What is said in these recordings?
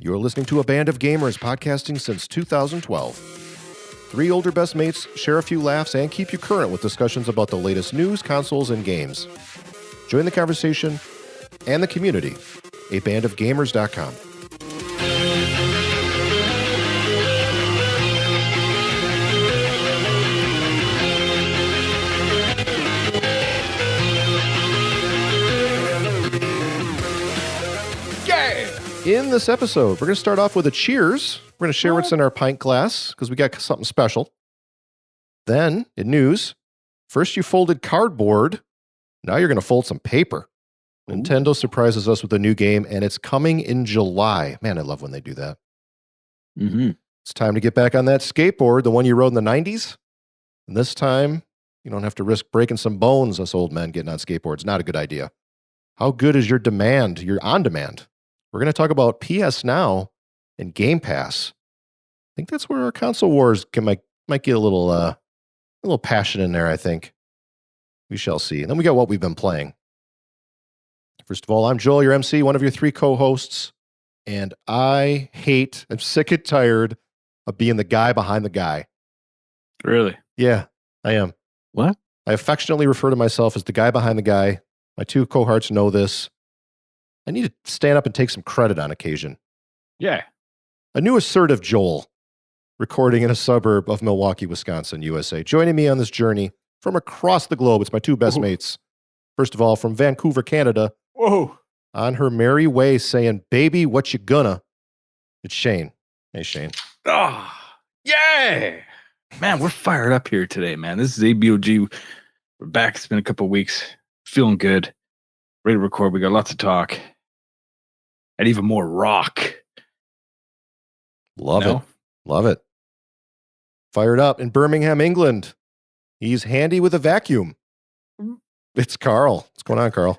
You're listening to A Band of Gamers, podcasting since 2012. Three older best mates share a few laughs and keep you current with discussions about the latest news, consoles, and games. Join the conversation and the community. abandofgamers.com. In this episode, we're going to start off with a cheers. We're going to share what's in our pint glass because we got something special. Then, in news, first you folded cardboard. Now you're going to fold some paper. Ooh. Nintendo surprises us with a new game, and it's coming in July. Man, I love when they do that. Mm-hmm. It's time to get back on that skateboard, the one you rode in the 90s. And this time, you don't have to risk breaking some bones, us old men getting on skateboards. Not a good idea. How good is your demand, your on-demand? We're going to talk about PS Now and Game Pass. I think that's where our console wars might get a little passion in there, I think. We shall see. And then we got what we've been playing. First of all, I'm Joel, your MC, one of your three co-hosts. And I'm sick and tired of being the guy behind the guy. Really? Yeah, I am. What? I affectionately refer to myself as the guy behind the guy. My two cohorts know this. I need to stand up and take some credit on occasion. Yeah. A new assertive Joel, recording in a suburb of Milwaukee, Wisconsin, USA. Joining me on this journey from across the globe, it's my two best mates. First of all, from Vancouver, Canada. Whoa. On her merry way saying, baby, what you gonna? It's Shane. Hey, Shane. Oh, yeah. Man, we're fired up here today, man. This is ABOG. We're back. It's been a couple of weeks. Feeling good. Ready to record. We got lots of talk. And even more rock. Love it. Fired up in Birmingham, England. He's handy with a vacuum. It's Carl. What's going on, Carl?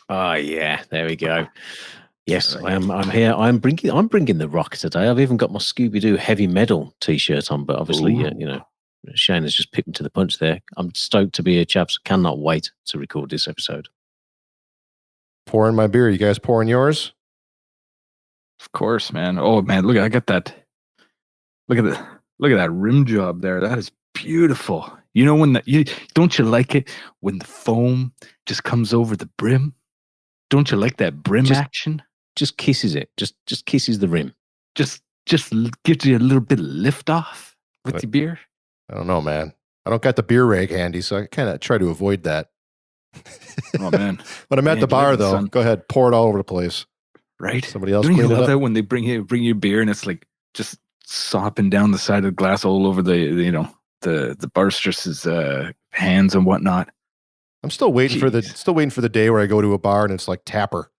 Oh yeah, there we go. Yes, I'm here. I'm bringing the rock today. I've even got my Scooby-Doo heavy metal T-shirt on, but obviously, Shane has just picked me to the punch there. I'm stoked to be here, chaps. Cannot wait to record this episode. Pouring my beer. You guys pouring yours? Of course, man. Oh man, look, I got that. Look at that rim job there. That is beautiful. You know don't you like it when the foam just comes over the brim? Don't you like that brim action? Just kisses it. Just kisses the rim. Just gives you a little bit of lift off with your beer. I don't know, man. I don't got the beer rag handy, so I kind of try to avoid that. Oh man! When I'm at the bar, though, go ahead, pour it all over the place. Right? Somebody else. Don't you love that when they bring your beer and it's like just sopping down the side of the glass all over the barstress's hands and whatnot. I'm still waiting for the day where I go to a bar and it's like Tapper.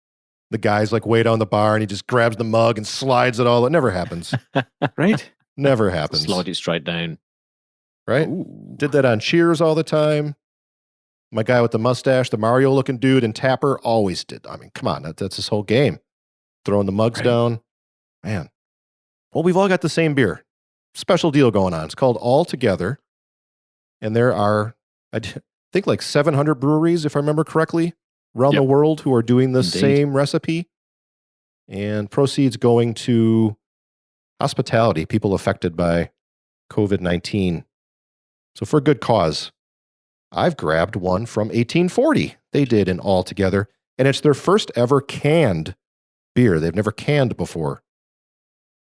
The guy's like way down the bar and he just grabs the mug and slides it all. It never happens. Right? Never happens. Slide it straight down. Right? Ooh. Did that on Cheers all the time. My guy with the mustache, the Mario looking dude, and Tapper always did. I mean, come on, that's his whole game. Throwing the mugs down. Man. Well, we've all got the same beer. Special deal going on. It's called All Together. And there are, I think, like 700 breweries, if I remember correctly, around the world who are doing the same recipe. And proceeds going to hospitality, people affected by COVID-19. So for a good cause. I've grabbed one from 1840. They did an All Together. And it's their first ever canned beer. They've never canned before.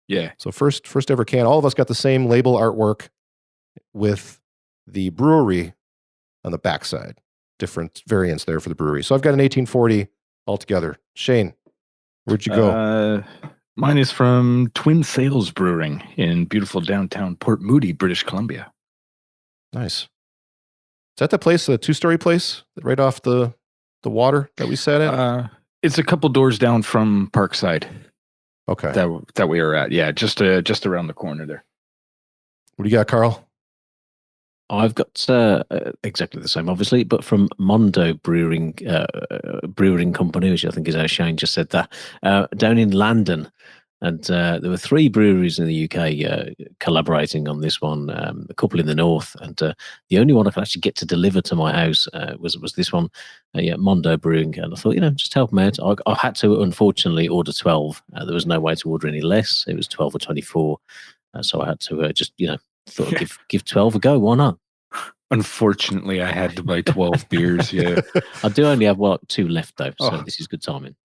Yeah. So first ever can. All of us got the same label artwork with the brewery on the backside. Different variants there for the brewery. So I've got an 1840 All Together. Shane, where'd you go? Mine is from Twin Sails Brewing in beautiful downtown Port Moody, British Columbia. Nice. Is that the place, the two-story place, right off the water that we sat at? It's a couple doors down from Parkside. Okay. That we are at. Yeah, just around the corner there. What do you got, Carl? I've got exactly the same, obviously, but from Mondo Brewing Company, which I think is how Shane just said that, down in London. And there were 3 breweries in the UK collaborating on this one, a couple in the north. And the only one I could actually get to deliver to my house was this one, Mondo Brewing. And I thought, just help them out. I had to, unfortunately, order 12. There was no way to order any less. It was 12 or 24. So I had to thought I'd give 12 a go. Why not? Unfortunately, I had to buy 12 beers. Yeah. I do only have 2 left, though. So this is good timing.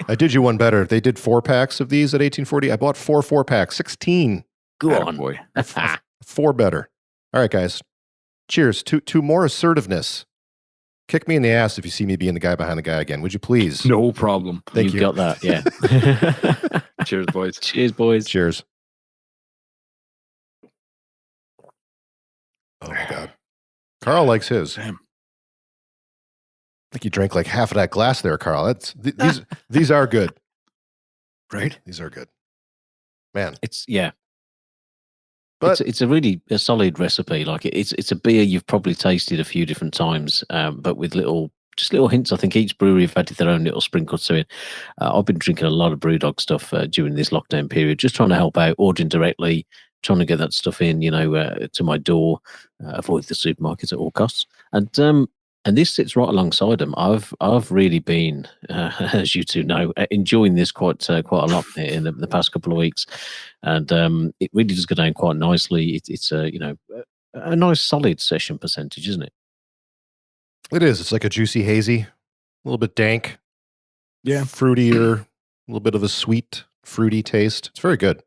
I did you one better. They did 4-packs of these at 1840. I bought 4 4-packs, 16. Go on. Boy. 4 better. All right, guys. Cheers to more assertiveness. Kick me in the ass if you see me being the guy behind the guy again. Would you please? No problem. Thank you. Got that, yeah. Cheers, boys. Cheers, boys. Cheers. Oh, my God. Carl likes his. Damn. I think you drank like half of that glass there, Carl. These are good. Right? These are good. Man. But it's a really solid recipe. Like it's a beer you've probably tasted a few different times, but with little hints. I think each brewery have added their own little sprinkles to it. I've been drinking a lot of BrewDog stuff during this lockdown period, just trying to help out, ordering directly, trying to get that stuff in, to my door, avoid the supermarkets at all costs. And this sits right alongside them. I've really been, as you two know, enjoying this quite a lot in the past couple of weeks, and it really does go down quite nicely. It's a nice solid session percentage, isn't it? It is. It's like a juicy hazy, a little bit dank, fruitier, a little bit of a sweet, fruity taste. It's very good.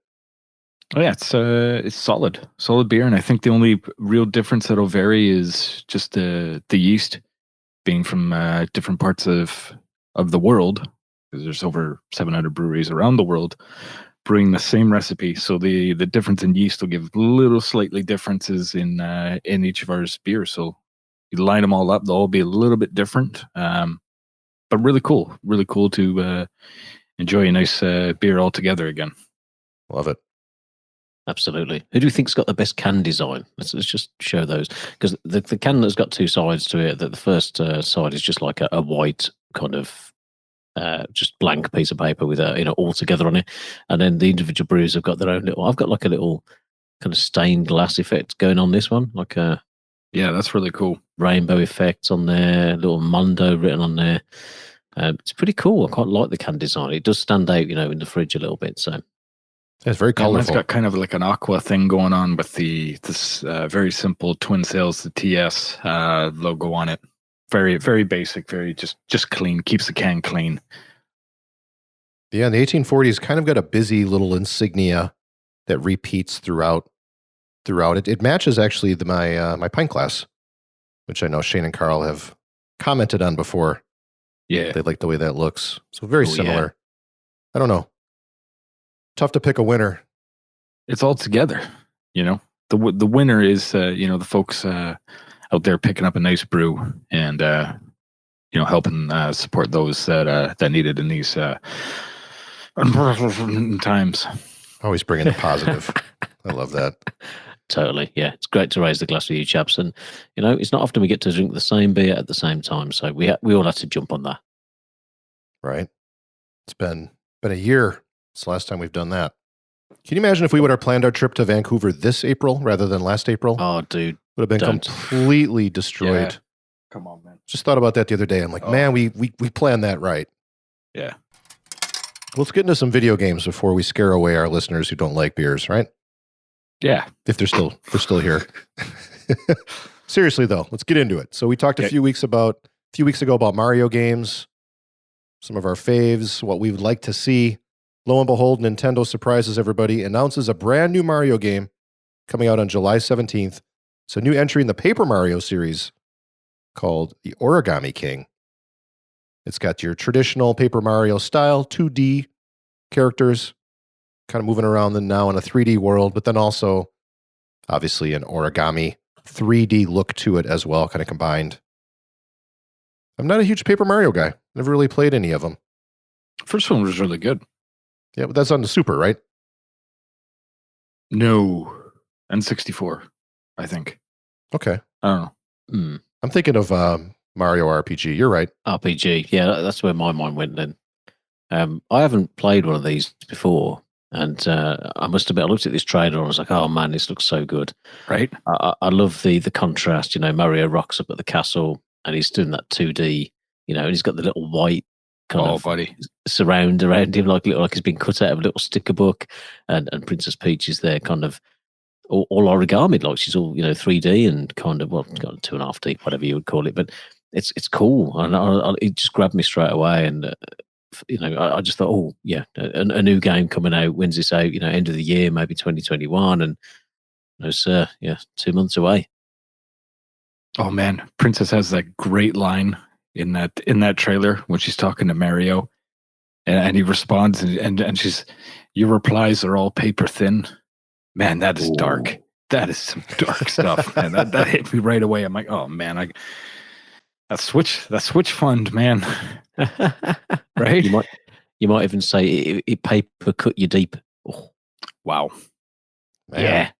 Oh yeah, it's solid beer, and I think the only real difference that'll vary is just the yeast being from different parts of the world, because there's over 700 breweries around the world brewing the same recipe. So the difference in yeast will give little slightly differences in each of our beers. So you line them all up, they'll all be a little bit different, but really cool to enjoy a nice beer all together again. Love it. Absolutely. Who do you think's got the best can design? Let's just show those, because the can has got 2 sides to it. That the first side is just like a white kind of just blank piece of paper with all together on it, and then the individual brews have got their own little. I've got like a little kind of stained glass effect going on this one, like a that's really cool. Rainbow effects on there, little Mondo written on there. It's pretty cool. I quite like the can design. It does stand out, in the fridge a little bit. So. It's very colorful. It's got kind of like an aqua thing going on with this very simple Twin Sails, the TS logo on it. Very, very basic, very just clean. Keeps the can clean. Yeah, and the 1840s kind of got a busy little insignia that repeats throughout it. It matches actually my pint glass, which I know Shane and Carl have commented on before. Yeah, they like the way that looks. So very similar. Yeah. I don't know. Tough to pick a winner. It's all together, The winner is the folks out there picking up a nice brew and helping support those that need it in these times. Always bringing the positive. I love that. Totally, yeah. It's great to raise the glass with you chaps, and it's not often we get to drink the same beer at the same time, so we all have to jump on that. Right. It's been a year. It's the last time we've done that. Can you imagine if we would have planned our trip to Vancouver this April rather than last April? Oh, dude. Would have been completely destroyed. Yeah. Come on, man. Just thought about that the other day. I'm like, man, we planned that right. Yeah. Let's get into some video games before we scare away our listeners who don't like beers, right? Yeah. If they're still here. Seriously though, let's get into it. So we talked a few weeks ago about Mario games, some of our faves, what we would like to see. Lo and behold, Nintendo surprises everybody, announces a brand new Mario game coming out on July 17th. It's a new entry in the Paper Mario series called the Origami King. It's got your traditional Paper Mario style, 2D characters, kind of moving around now in a 3D world, but then also, obviously, an origami 3D look to it as well, kind of combined. I'm not a huge Paper Mario guy. Never really played any of them. First one was really good. Yeah, but that's on the Super, right? No. N64, I think. Okay. I don't know. I'm thinking of Mario RPG. You're right. RPG. Yeah, that's where my mind went then. I haven't played one of these before, and I must admit, I looked at this trailer and I was like, "Oh man, this looks so good!" Right? I love the contrast. You know, Mario rocks up at the castle, and he's doing that 2D. You know, and he's got the little white kind of buddy. surround around him, like he's been cut out of a little sticker book, and Princess Peach is there, kind of all origami, like she's all 3D and kind of 2.5D, whatever you would call it. But it's cool, and it just grabbed me straight away, and I just thought, oh yeah, a new game coming out. When's this out? End of the year, maybe 2021, and no sir, 2 months away. Oh man, Princess has that great line in that trailer when she's talking to Mario, and he responds, and she's, "Your replies are all paper thin." Man, that is dark. That is some dark stuff, man. That hit me right away. I'm like, oh man, that Switch fund, man. Right? You might even say it paper cut you deep. Oh. Wow. Man. Yeah.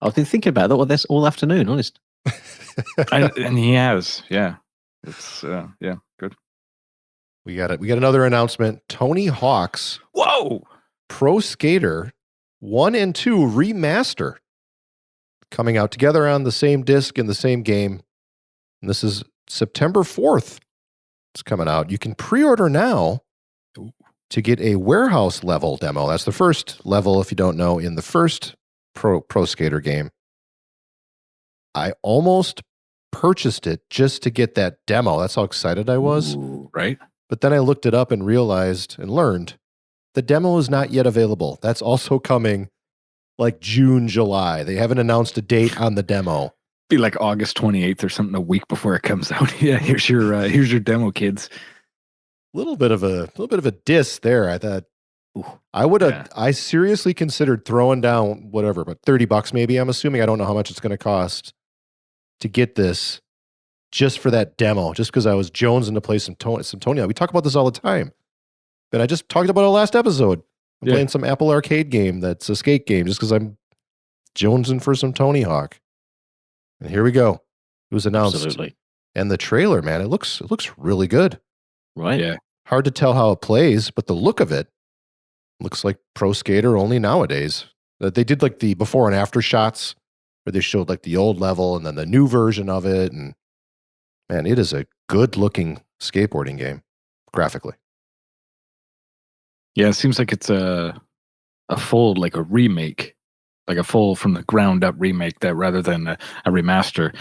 I've been thinking about that this all afternoon, honest. And he has, yeah. It's good. We got another announcement. Tony Hawk's Pro Skater 1 and 2 remaster coming out together on the same disc in the same game. And this is September 4th. It's coming out. You can pre-order now to get a warehouse level demo. That's the first level, if you don't know, in the first Pro Skater game. I almost purchased it just to get that demo. That's how excited I was. Ooh. Right? But then I looked it up and realized and learned the demo is not yet available. That's also coming like June, July. They haven't announced a date on the demo. Be like August 28th or something, a week before it comes out. Yeah, here's your demo, kids. Little bit of a diss there. I thought I would have. Yeah. I seriously considered throwing down whatever, but $30 maybe. I'm assuming. I don't know how much it's going to cost to get this, just for that demo. Just because I was jonesing to play some Tony. We talk about this all the time, but I just talked about it last episode. I'm playing some Apple Arcade game that's a skate game, just because I'm jonesing for some Tony Hawk. And here we go. It was announced. Absolutely. And the trailer, man, it looks really good. Right? Yeah. Hard to tell how it plays, but the look of it looks like Pro Skater only nowadays. They did like the before and after shots where they showed like the old level and then the new version of it. And man, it is a good looking skateboarding game graphically. Yeah, it seems like it's a full, like a remake, like a full from the ground up remake, that rather than a remaster.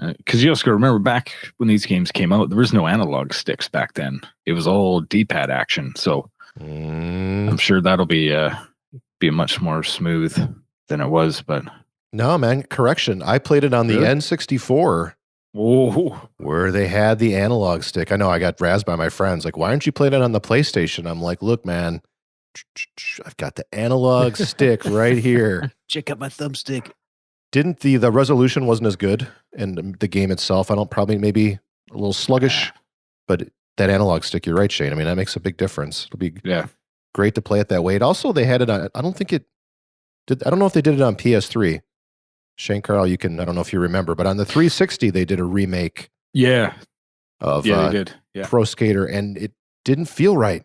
Because you also got to remember, back when these games came out, there was no analog sticks back then. It was all D-pad action. So I'm sure that'll be much more smooth than it was. But no, man, correction. I played it on the N64. Whoa. Where they had the analog stick. I know I got razzed by my friends. Like, why aren't you playing it on the PlayStation? I'm like, look, man, I've got the analog stick right here. Check out my thumbstick. Didn't the resolution wasn't as good, and the game itself, maybe a little sluggish, but that analog stick, you're right, Shane. I mean, that makes a big difference. It'll be great to play it that way. It also, they had it on, I don't know if they did it on PS3. Shane Carl, I don't know if you remember, but on the 360, they did a remake. Of they did. Pro Skater, and it didn't feel right.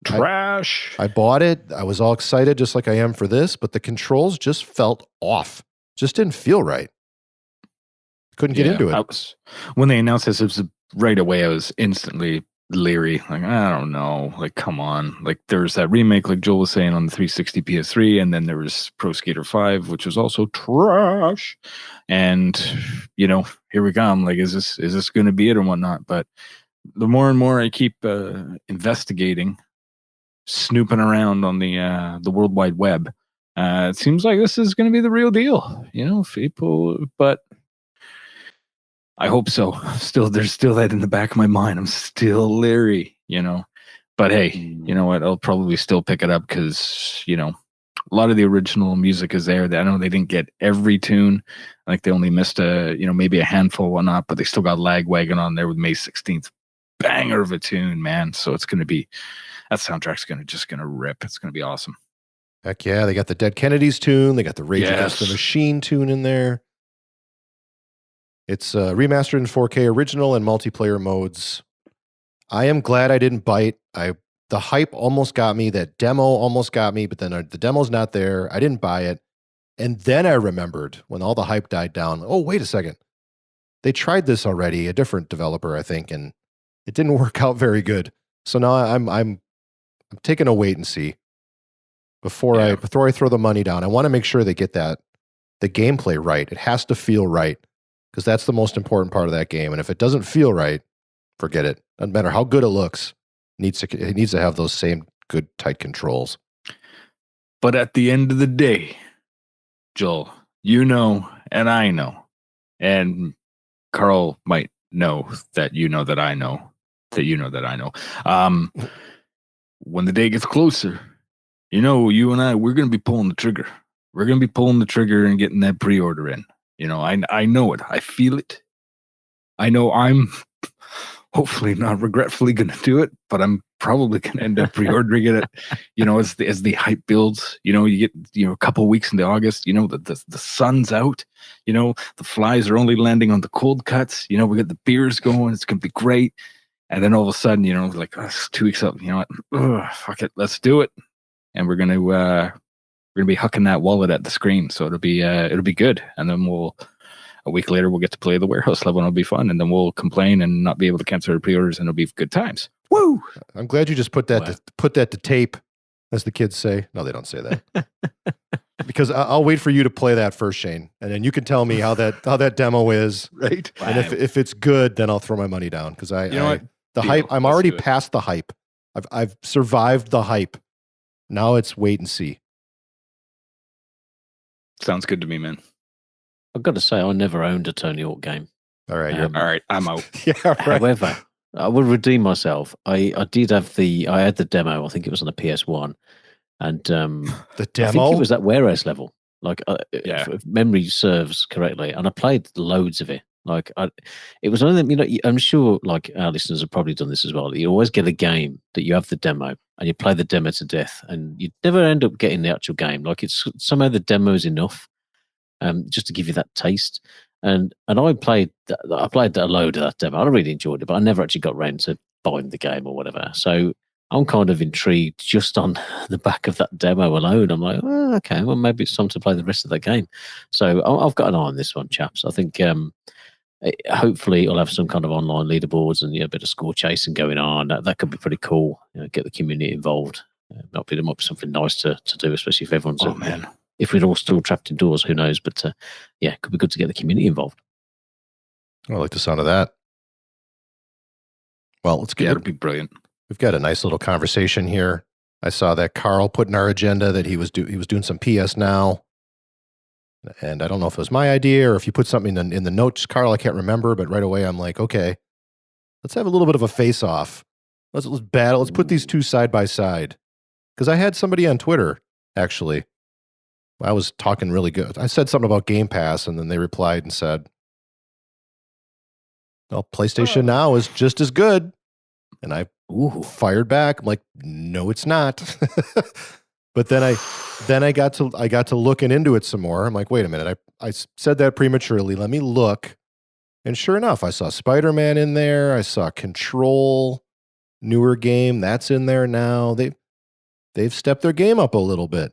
Trash. I bought it. I was all excited, just like I am for this, but the controls just felt off. Just didn't feel right. Couldn't get into it. When they announced this, it was right away. I was instantly leery. Like, I don't know. Like, come on. Like, there's that remake, like Joel was saying, on the 360 PS3, and then there was Pro Skater 5, which was also trash. And here we come. Like, is this going to be it or whatnot? But the more and more I keep investigating, snooping around on the World Wide Web, it seems like this is going to be the real deal, people. But I hope so. There's still that in the back of my mind. I'm still leery, But hey, you know what? I'll probably still pick it up because a lot of the original music is there. I know they didn't get every tune, like they only missed maybe a handful, whatnot. But they still got Lagwagon on there with May 16th, banger of a tune, man. So it's going to be, that soundtrack's going to rip. It's going to be awesome. Heck yeah, they got the Dead Kennedys tune. They got the Rage Against the Machine tune in there. It's remastered in 4K original and multiplayer modes. I am glad I didn't bite. I the hype almost got me. That demo almost got me, but then the demo's not there. I didn't buy it. And then I remembered when all the hype died down. Oh, wait a second. They tried this already, a different developer, I think, and it didn't work out very good. So now I'm taking a wait and see before I throw the money down. I want to make sure they get the gameplay right. It has to feel right because that's the most important part of that game. And if it doesn't feel right, forget it. Doesn't matter how good it looks. It needs to have those same good tight controls. But at the end of the day, Joel, you know, and I know, and Carl might know that you know that I know that you know that I know. When the day gets closer, you know, you and I, we're going to be pulling the trigger. We're going to be pulling the trigger and getting that pre-order in. You know, I know it. I feel it. I know I'm hopefully not regretfully going to do it, but I'm probably going to end up pre-ordering it. You know, as the hype builds. You know, you get a couple of weeks into August. You know, the sun's out. You know, the flies are only landing on the cold cuts. You know, we got the beers going. It's going to be great. And then all of a sudden, you know, like 2 weeks up. You know what? Ugh, fuck it, let's do it. And we're gonna be hucking that wallet at the screen. So it'll be good. And then a week later we'll get to play the warehouse level and it'll be fun. And then we'll complain and not be able to cancel our pre-orders and it'll be good times. Woo! I'm glad you just put that to tape, as the kids say. No, they don't say that. Because I'll wait for you to play that first, Shane, and then you can tell me how that demo is. Right. Wow. And if it's good, then I'll throw my money down because the hype. I'm already past the hype. I've survived the hype. Now it's wait and see. Sounds good to me, man. I've got to say, I never owned a Tony Hawk game. All right, all right, I'm out. Yeah, right. However, I will redeem myself. I did have I had the demo. I think it was on a PS1, and the demo. I think it was that warehouse level. Like, if memory serves correctly, and I played loads of it. Like, it was one of them. You know, I'm sure like our listeners have probably done this as well. You always get a game that you have the demo, and you play the demo to death, and you never end up getting the actual game. Like, it's somehow the demo is enough, just to give you that taste. And I played a load of that demo. I really enjoyed it, but I never actually got around to buying the game or whatever. So I'm kind of intrigued just on the back of that demo alone. I'm like, oh, okay, well, maybe it's time to play the rest of the game. So I've got an eye on this one, chaps. I think hopefully it'll have some kind of online leaderboards and a bit of score chasing going on. That could be pretty cool. Get the community involved. There might be something nice to do, especially if everyone's. Oh man. If we're all still trapped indoors, who knows? But it could be good to get the community involved. I like the sound of that. Well, let's get. Yeah, it'd be brilliant. We've got a nice little conversation here. I saw that Carl put in our agenda that he was doing some PS Now, and I don't know if it was my idea or if you put something in the notes, Carl. I can't remember, but right away I'm like, okay, let's have a little bit of a face off. Let's battle. Let's put these two side by side. Because I had somebody on Twitter actually. I was talking really good. I said something about Game Pass, and then they replied and said, well, PlayStation Now is just as good. And I fired back. I'm like, no, it's not. But then I got to looking into it some more. I'm like, wait a minute. I said that prematurely. Let me look. And sure enough, I saw Spider-Man in there. I saw Control, newer game. That's in there now. They've stepped their game up a little bit.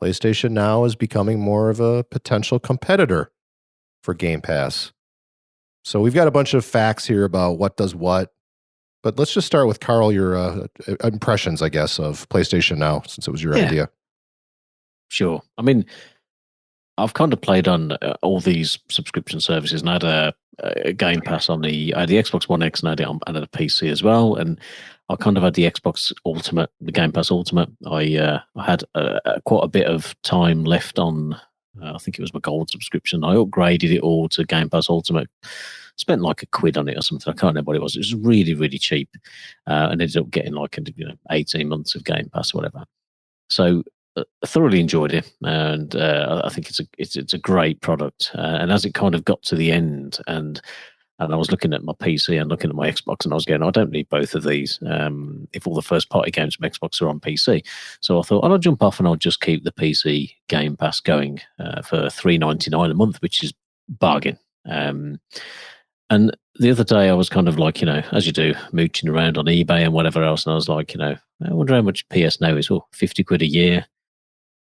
PlayStation Now is becoming more of a potential competitor for Game Pass. So we've got a bunch of facts here about what does what. But let's just start with Carl, your impressions, I guess, of PlayStation Now, since it was your idea. Sure. I mean, I've kind of played on all these subscription services, and I had a Game Pass on the Xbox One X, and I had a PC as well. And I kind of had the Xbox Ultimate, the Game Pass Ultimate. I had quite a bit of time left on, I think it was my gold subscription. I upgraded it all to Game Pass Ultimate. Spent like £1 on it or something. I can't remember what it was. It was really, really cheap. And ended up getting like 18 months of Game Pass or whatever. So I thoroughly enjoyed it. And I think it's a great product. And as it kind of got to the end and I was looking at my PC and looking at my Xbox, and I was going, I don't need both of these if all the first-party games from Xbox are on PC. So I thought, I'll jump off and I'll just keep the PC Game Pass going for $3.99 a month, which is bargain. And the other day I was kind of like, as you do, mooching around on eBay and whatever else, and I was like, I wonder how much PS Now is. Oh, 50 quid a year.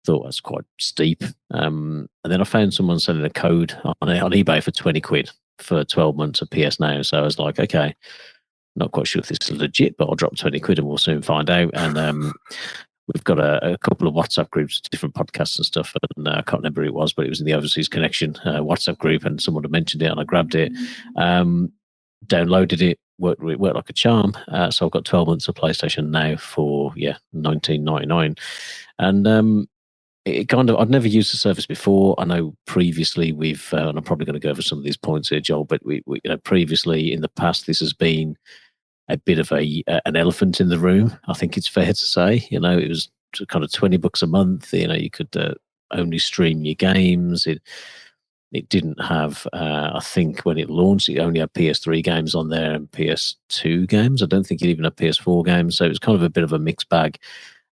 Thought that's quite steep. And then I found someone selling a code on eBay for 20 quid for 12 months of PS Now. So I was like, okay, not quite sure if this is legit, but I'll drop 20 quid and we'll soon find out. And we've got a couple of WhatsApp groups, different podcasts and stuff. And I can't remember who it was, but it was in the Overseas Connection WhatsApp group, and someone had mentioned it, and I grabbed it, downloaded it. Worked like a charm. So I've got 12 months of PlayStation Now for $19.99, and it kind of, I'd never used the service before. I know previously we've, and I'm probably going to go over some of these points here, Joel, but we previously in the past this has been a bit of an elephant in the room. I think it's fair to say. It was kind of $20 a month. You could only stream your games. It didn't have, I think when it launched, it only had PS3 games on there and PS2 games. I don't think it even had PS4 games. So it was kind of a bit of a mixed bag.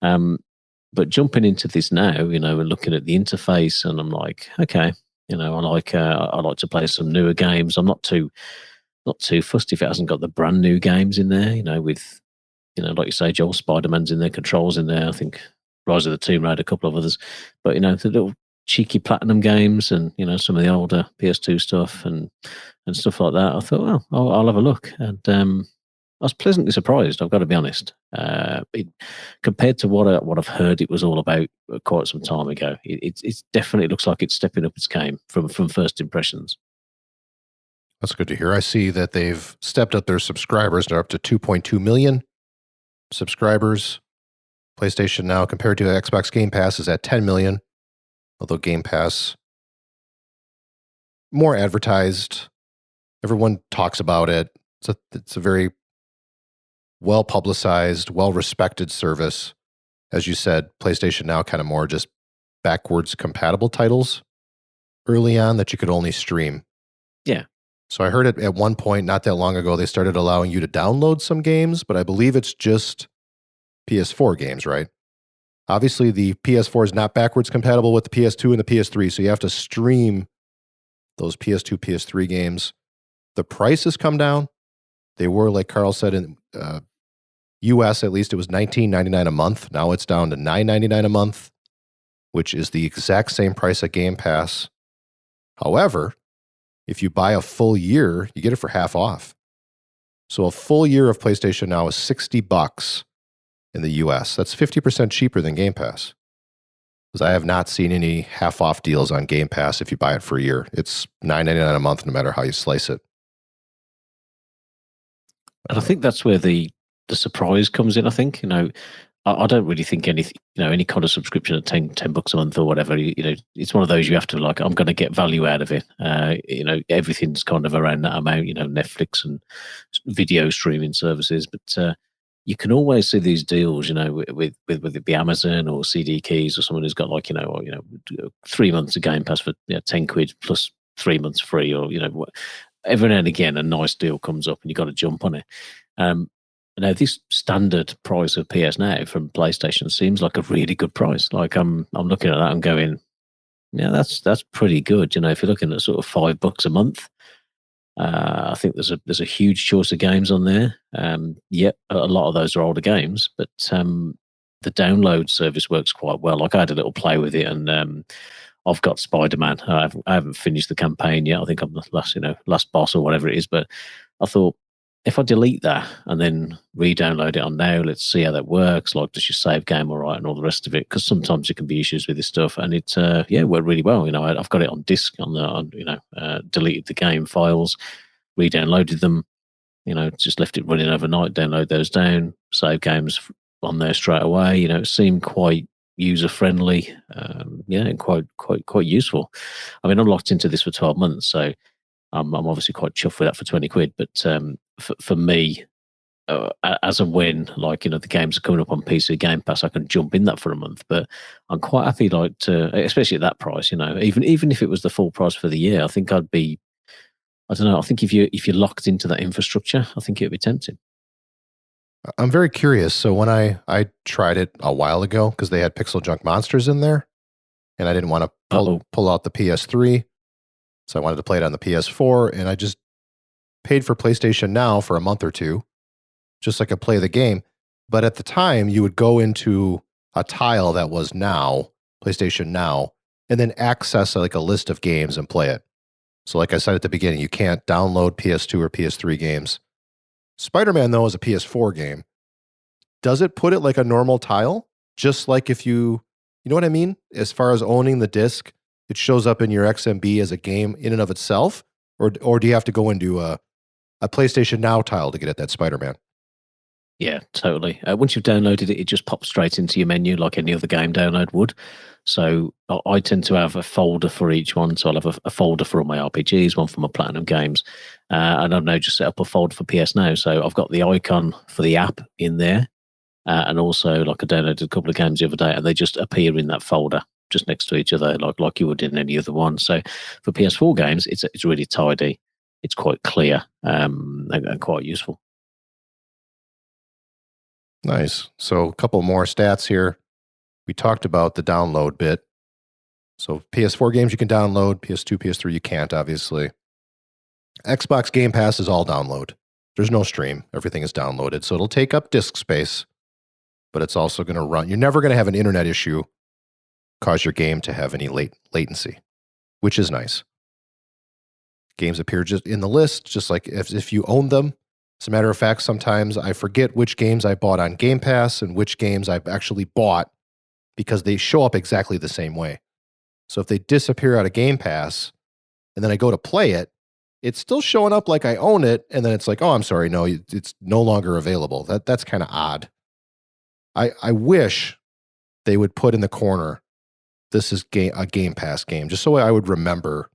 But jumping into this now, and looking at the interface, and I'm like, okay, I like to play some newer games. I'm not too fussed if it hasn't got the brand new games in there, with, like you say, Joel, Spider-Man's in there, Control's in there. I think Rise of the Tomb Raider, a couple of others. But, the little cheeky platinum games and, some of the older PS2 stuff and stuff like that. I thought, well, I'll have a look. And I was pleasantly surprised, I've got to be honest. Compared to what I've heard it was all about quite some time ago, it definitely looks like it's stepping up its game from first impressions. That's good to hear. I see that they've stepped up their subscribers. They're up to 2.2 million subscribers. PlayStation Now, compared to Xbox Game Pass, is at 10 million. Although Game Pass, more advertised. Everyone talks about it. It's a very well-publicized, well-respected service. As you said, PlayStation Now kind of more just backwards compatible titles early on that you could only stream. Yeah. So I heard it at one point, not that long ago, they started allowing you to download some games, but I believe it's just PS4 games, right? Obviously, the PS4 is not backwards compatible with the PS2 and the PS3, so you have to stream those PS2, PS3 games. The price has come down. They were, like Carl said, in US at least, it was $19.99 a month. Now it's down to $9.99 a month, which is the exact same price at Game Pass. However, if you buy a full year, you get it for half off. So a full year of PlayStation Now is $60 in the US. That's 50% cheaper than Game Pass. Because I have not seen any half off deals on Game Pass if you buy it for a year. It's $9.99 a month no matter how you slice it. And I think that's where the surprise comes in. I think, I don't really think anything, any kind of subscription at $10 a month or whatever, it's one of those you have to I'm going to get value out of it. Everything's kind of around that amount, Netflix and video streaming services, but you can always see these deals, with whether it be Amazon or CD Keys or someone who's got 3 months of Game Pass for 10 quid plus 3 months free, or every now and again a nice deal comes up and you got to jump on it. Now this standard price of PS Now from PlayStation seems like a really good price. Like I'm looking at that and going, yeah, that's pretty good. If you're looking at sort of $5 a month. I think there's a huge choice of games on there. A lot of those are older games, but the download service works quite well. Like I had a little play with it, and I've got Spider-Man. I haven't finished the campaign yet. I think I'm the last boss or whatever it is. But I thought, if I delete that and then re-download it on Now, let's see how that works. Like, does your save game all right and all the rest of it? Because sometimes there can be issues with this stuff, and it worked really well. I've got it on disc deleted the game files, re-downloaded them. Just left it running overnight. Download those down, save games on there straight away. It seemed quite user friendly, and quite useful. I mean, I'm locked into this for 12 months, so I'm obviously quite chuffed with that for 20 quid. But for me, as and when the games are coming up on PC Game Pass, I can jump in that for a month. But I'm quite happy especially at that price. Even if it was the full price for the year, I think I'd be. I don't know. I think if you're locked into that infrastructure, I think it'd be tempting. I'm very curious. So when I tried it a while ago, because they had Pixel Junk Monsters in there, and I didn't want to pull out the PS3, so I wanted to play it on the PS4, and I just paid for PlayStation Now for a month or two, just so I could play the game. But at the time, you would go into a tile that was Now, PlayStation Now, and then access like a list of games and play it. So like I said at the beginning, you can't download PS2 or PS3 games. Spider-Man, though, is a PS4 game. Does it put it like a normal tile? Just like if you know what I mean? As far as owning the disc, it shows up in your XMB as a game in and of itself? Or do you have to go into a PlayStation Now tile to get at that Spider-Man? Yeah, totally. Once you've downloaded it, it just pops straight into your menu like any other game download would. So I tend to have a folder for each one. So I'll have a folder for all my RPGs, one for my Platinum games. And I've now just set up a folder for PS Now. So I've got the icon for the app in there. And also, like I downloaded a couple of games the other day, and they just appear in that folder just next to each other, like you would in any other one. So for PS4 games, it's really tidy. It's quite clear and quite useful. Nice. So a couple more stats here. We talked about the download bit. So PS4 games you can download, PS2, PS3 you can't, obviously. Xbox Game Pass is all download. There's no stream. Everything is downloaded. So it'll take up disk space, but it's also going to run. You're never going to have an internet issue cause your game to have any latency, which is nice. Games appear just in the list, just like if you own them. As a matter of fact, sometimes I forget which games I bought on Game Pass and which games I've actually bought because they show up exactly the same way. So if they disappear out of Game Pass and then I go to play it, it's still showing up like I own it, and then it's like, oh, I'm sorry, no, it's no longer available. That's kind of odd. I wish they would put in the corner, this is a Game Pass game, just so I would remember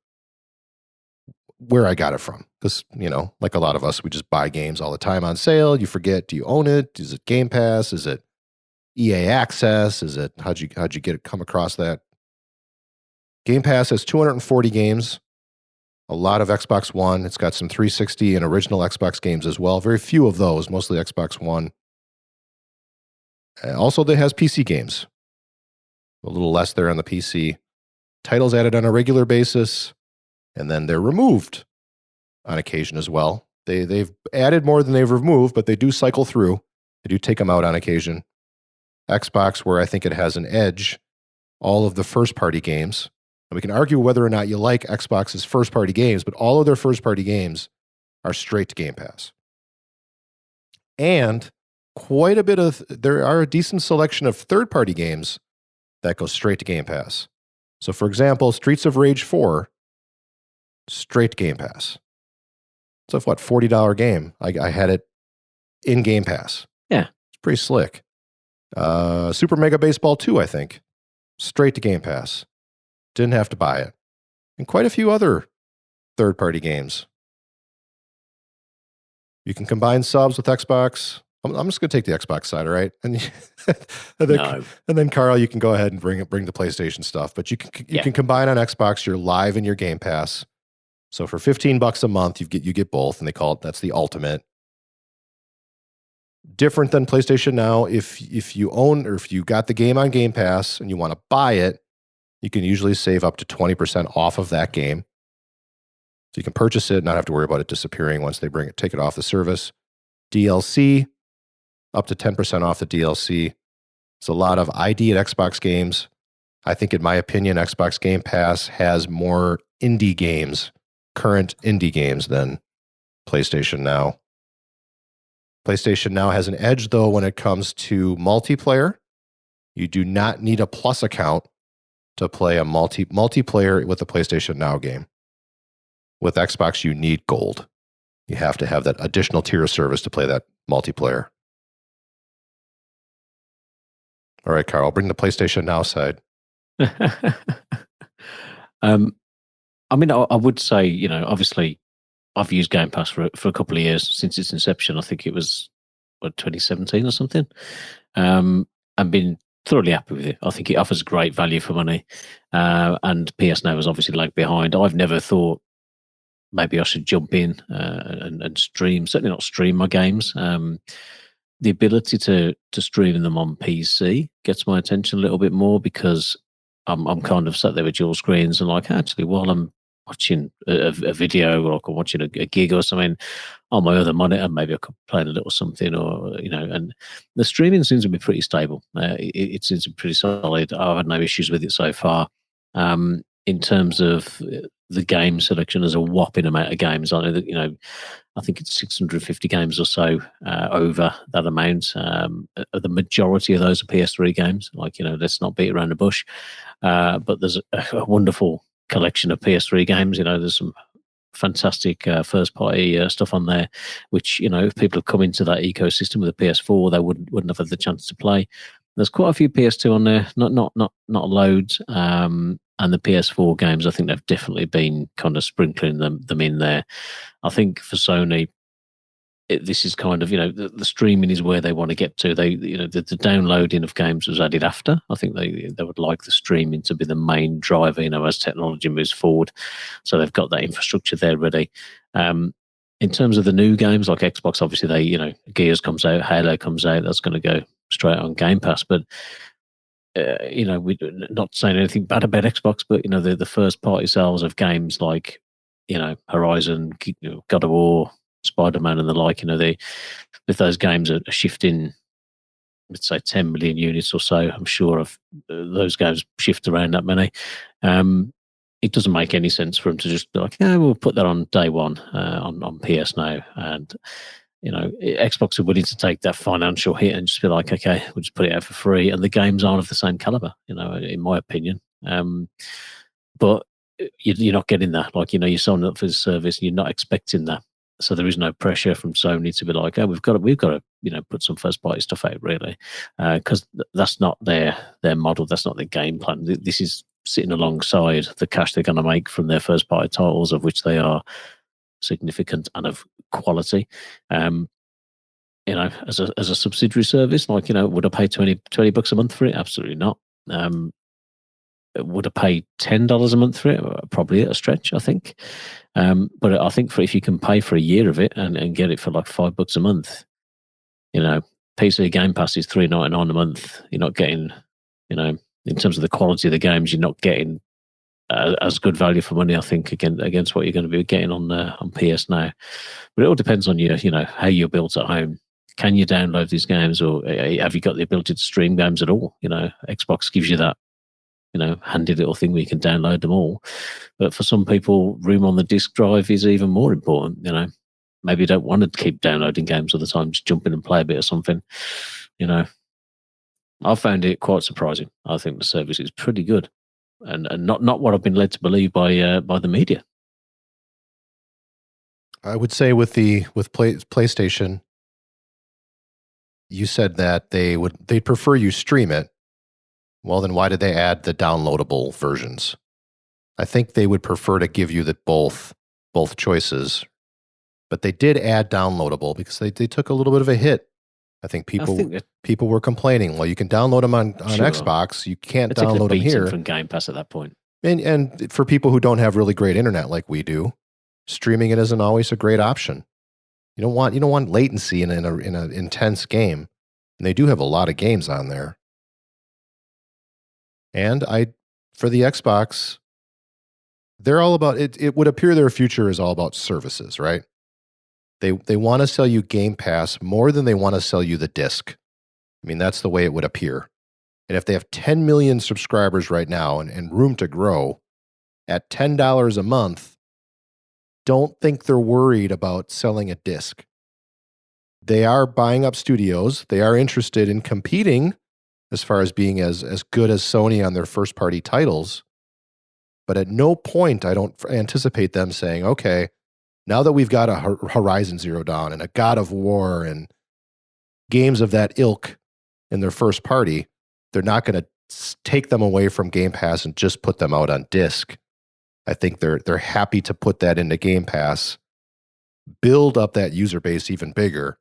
where I got it from. Because, like a lot of us, we just buy games all the time on sale. You forget, do you own it? Is it Game Pass? Is it EA Access? Is it, how'd you come across that? Game Pass has 240 games, a lot of Xbox One. It's got some 360 and original Xbox games as well. Very few of those, mostly Xbox One. Also, it has PC games. A little less there on the PC. Titles added on a regular basis, and then they're removed on occasion as well. They've added more than they've removed, but they do cycle through. They do take them out on occasion. Xbox, where I think it has an edge, all of the first-party games. And we can argue whether or not you like Xbox's first-party games, but all of their first-party games are straight to Game Pass. And there are a decent selection of third-party games that go straight to Game Pass. So, for example, Streets of Rage 4, straight to Game Pass. It's a $40 game. I had it in Game Pass. Yeah. It's pretty slick. Super Mega Baseball 2, I think. Straight to Game Pass. Didn't have to buy it. And quite a few other third-party games. You can combine subs with Xbox. I'm just going to take the Xbox side, all right? And then Carl, you can go ahead and bring the PlayStation stuff. But you can combine on Xbox. You're live in your Game Pass. So for $15 a month, you get both, and that's the ultimate. Different than PlayStation Now. If you own or if you got the game on Game Pass and you want to buy it, you can usually save up to 20% off of that game. So you can purchase it, not have to worry about it disappearing once they take it off the service. DLC, up to 10% off the DLC. It's a lot of ID at Xbox games. I think, in my opinion, Xbox Game Pass has more indie games, current indie games, than PlayStation Now. PlayStation Now has an edge, though, when it comes to multiplayer. You do not need a Plus account to play a multiplayer with a PlayStation Now game. With Xbox, you need gold. You have to have that additional tier of service to play that multiplayer. All right, Carl, bring the PlayStation Now side. I would say, obviously, I've used Game Pass for a couple of years since its inception. I think it was 2017 or something. I've been thoroughly happy with it. I think it offers great value for money. And PS Now is obviously lagged behind. I've never thought maybe I should jump in and stream. Certainly not stream my games. The ability to stream them on PC gets my attention a little bit more, because I'm kind of sat there with dual screens and actually, while I'm watching a video or watching a gig or something on my other monitor, maybe I could play a little something, or and the streaming seems to be pretty stable. It seems to be pretty solid. I've had no issues with it so far. In terms of the game selection, there's a whopping amount of games on it. I think it's 650 games or so over that amount. The majority of those are PS3 games. Let's not beat around the bush. But there's a wonderful collection of PS3 games. There's some fantastic first-party stuff on there, which if people have come into that ecosystem with a PS4, they wouldn't have had the chance to play. There's quite a few PS2 on there, not loads. And the PS4 games, I think they've definitely been kind of sprinkling them in there. I think for Sony, this is kind of the streaming is where they want to get to. They the downloading of games was added after. I think they would like the streaming to be the main driver as technology moves forward. So they've got that infrastructure there ready. In terms of the new games like Xbox, obviously they Gears comes out, Halo comes out. That's going to go straight on Game Pass. But we're not saying anything bad about Xbox, but the first party sales of games like Horizon, God of War, Spider-Man and the like, if those games are shifting, let's say 10 million units or so, I'm sure of those games shift around that many. It doesn't make any sense for them to just be like, we'll put that on day one on PS now. And, Xbox are willing to take that financial hit and just be like, okay, we'll just put it out for free. And the games aren't of the same caliber, in my opinion. But you're not getting that. You're signing up for the service and you're not expecting that. So there is no pressure from Sony to be like, we've got to put some first party stuff out, really, because that's not their model. That's not their game plan. This is sitting alongside the cash they're going to make from their first party titles, of which they are significant and of quality. As a subsidiary service, would I pay $20 a month for it? Absolutely not. Would I pay $10 a month for it? Probably at a stretch, I think. But I think if you can pay for a year of it and get it for like $5 a month, PC Game Pass is $3.99 a month. You're not getting, in terms of the quality of the games, you're not getting as good value for money, I think, against what you're going to be getting on PS now. But it all depends on how you're built at home. Can you download these games, or have you got the ability to stream games at all? Xbox gives you that handy little thing where you can download them all. But for some people, room on the disk drive is even more important. Maybe you don't want to keep downloading games all the time, just jump in and play a bit of something. I found it quite surprising. I think the service is pretty good, and not what I've been led to believe by the media. I would say with PlayStation, you said that they'd prefer you stream it. Well, then why did they add the downloadable versions? I think they would prefer to give you both choices, but they did add downloadable because they took a little bit of a hit. I think people were complaining. Well, you can download them on Xbox, you can't download them here from Game Pass at that point. And for people who don't have really great internet like we do, streaming it isn't always a great option. You don't want latency in an intense game, and they do have a lot of games on there. And for the Xbox, they're all about it. It would appear their future is all about services, right? They want to sell you Game Pass more than they want to sell you the disc. I mean, that's the way it would appear. And if they have 10 million subscribers right now and room to grow at $10 a month, don't think they're worried about selling a disc. They are buying up studios. They are interested in competing as far as being as good as Sony on their first-party titles. But at no point I don't anticipate them saying, okay, now that we've got a Horizon Zero Dawn and a God of War and games of that ilk in their first party, they're not going to take them away from Game Pass and just put them out on disc. I think they're happy to put that into Game Pass, build up that user base even bigger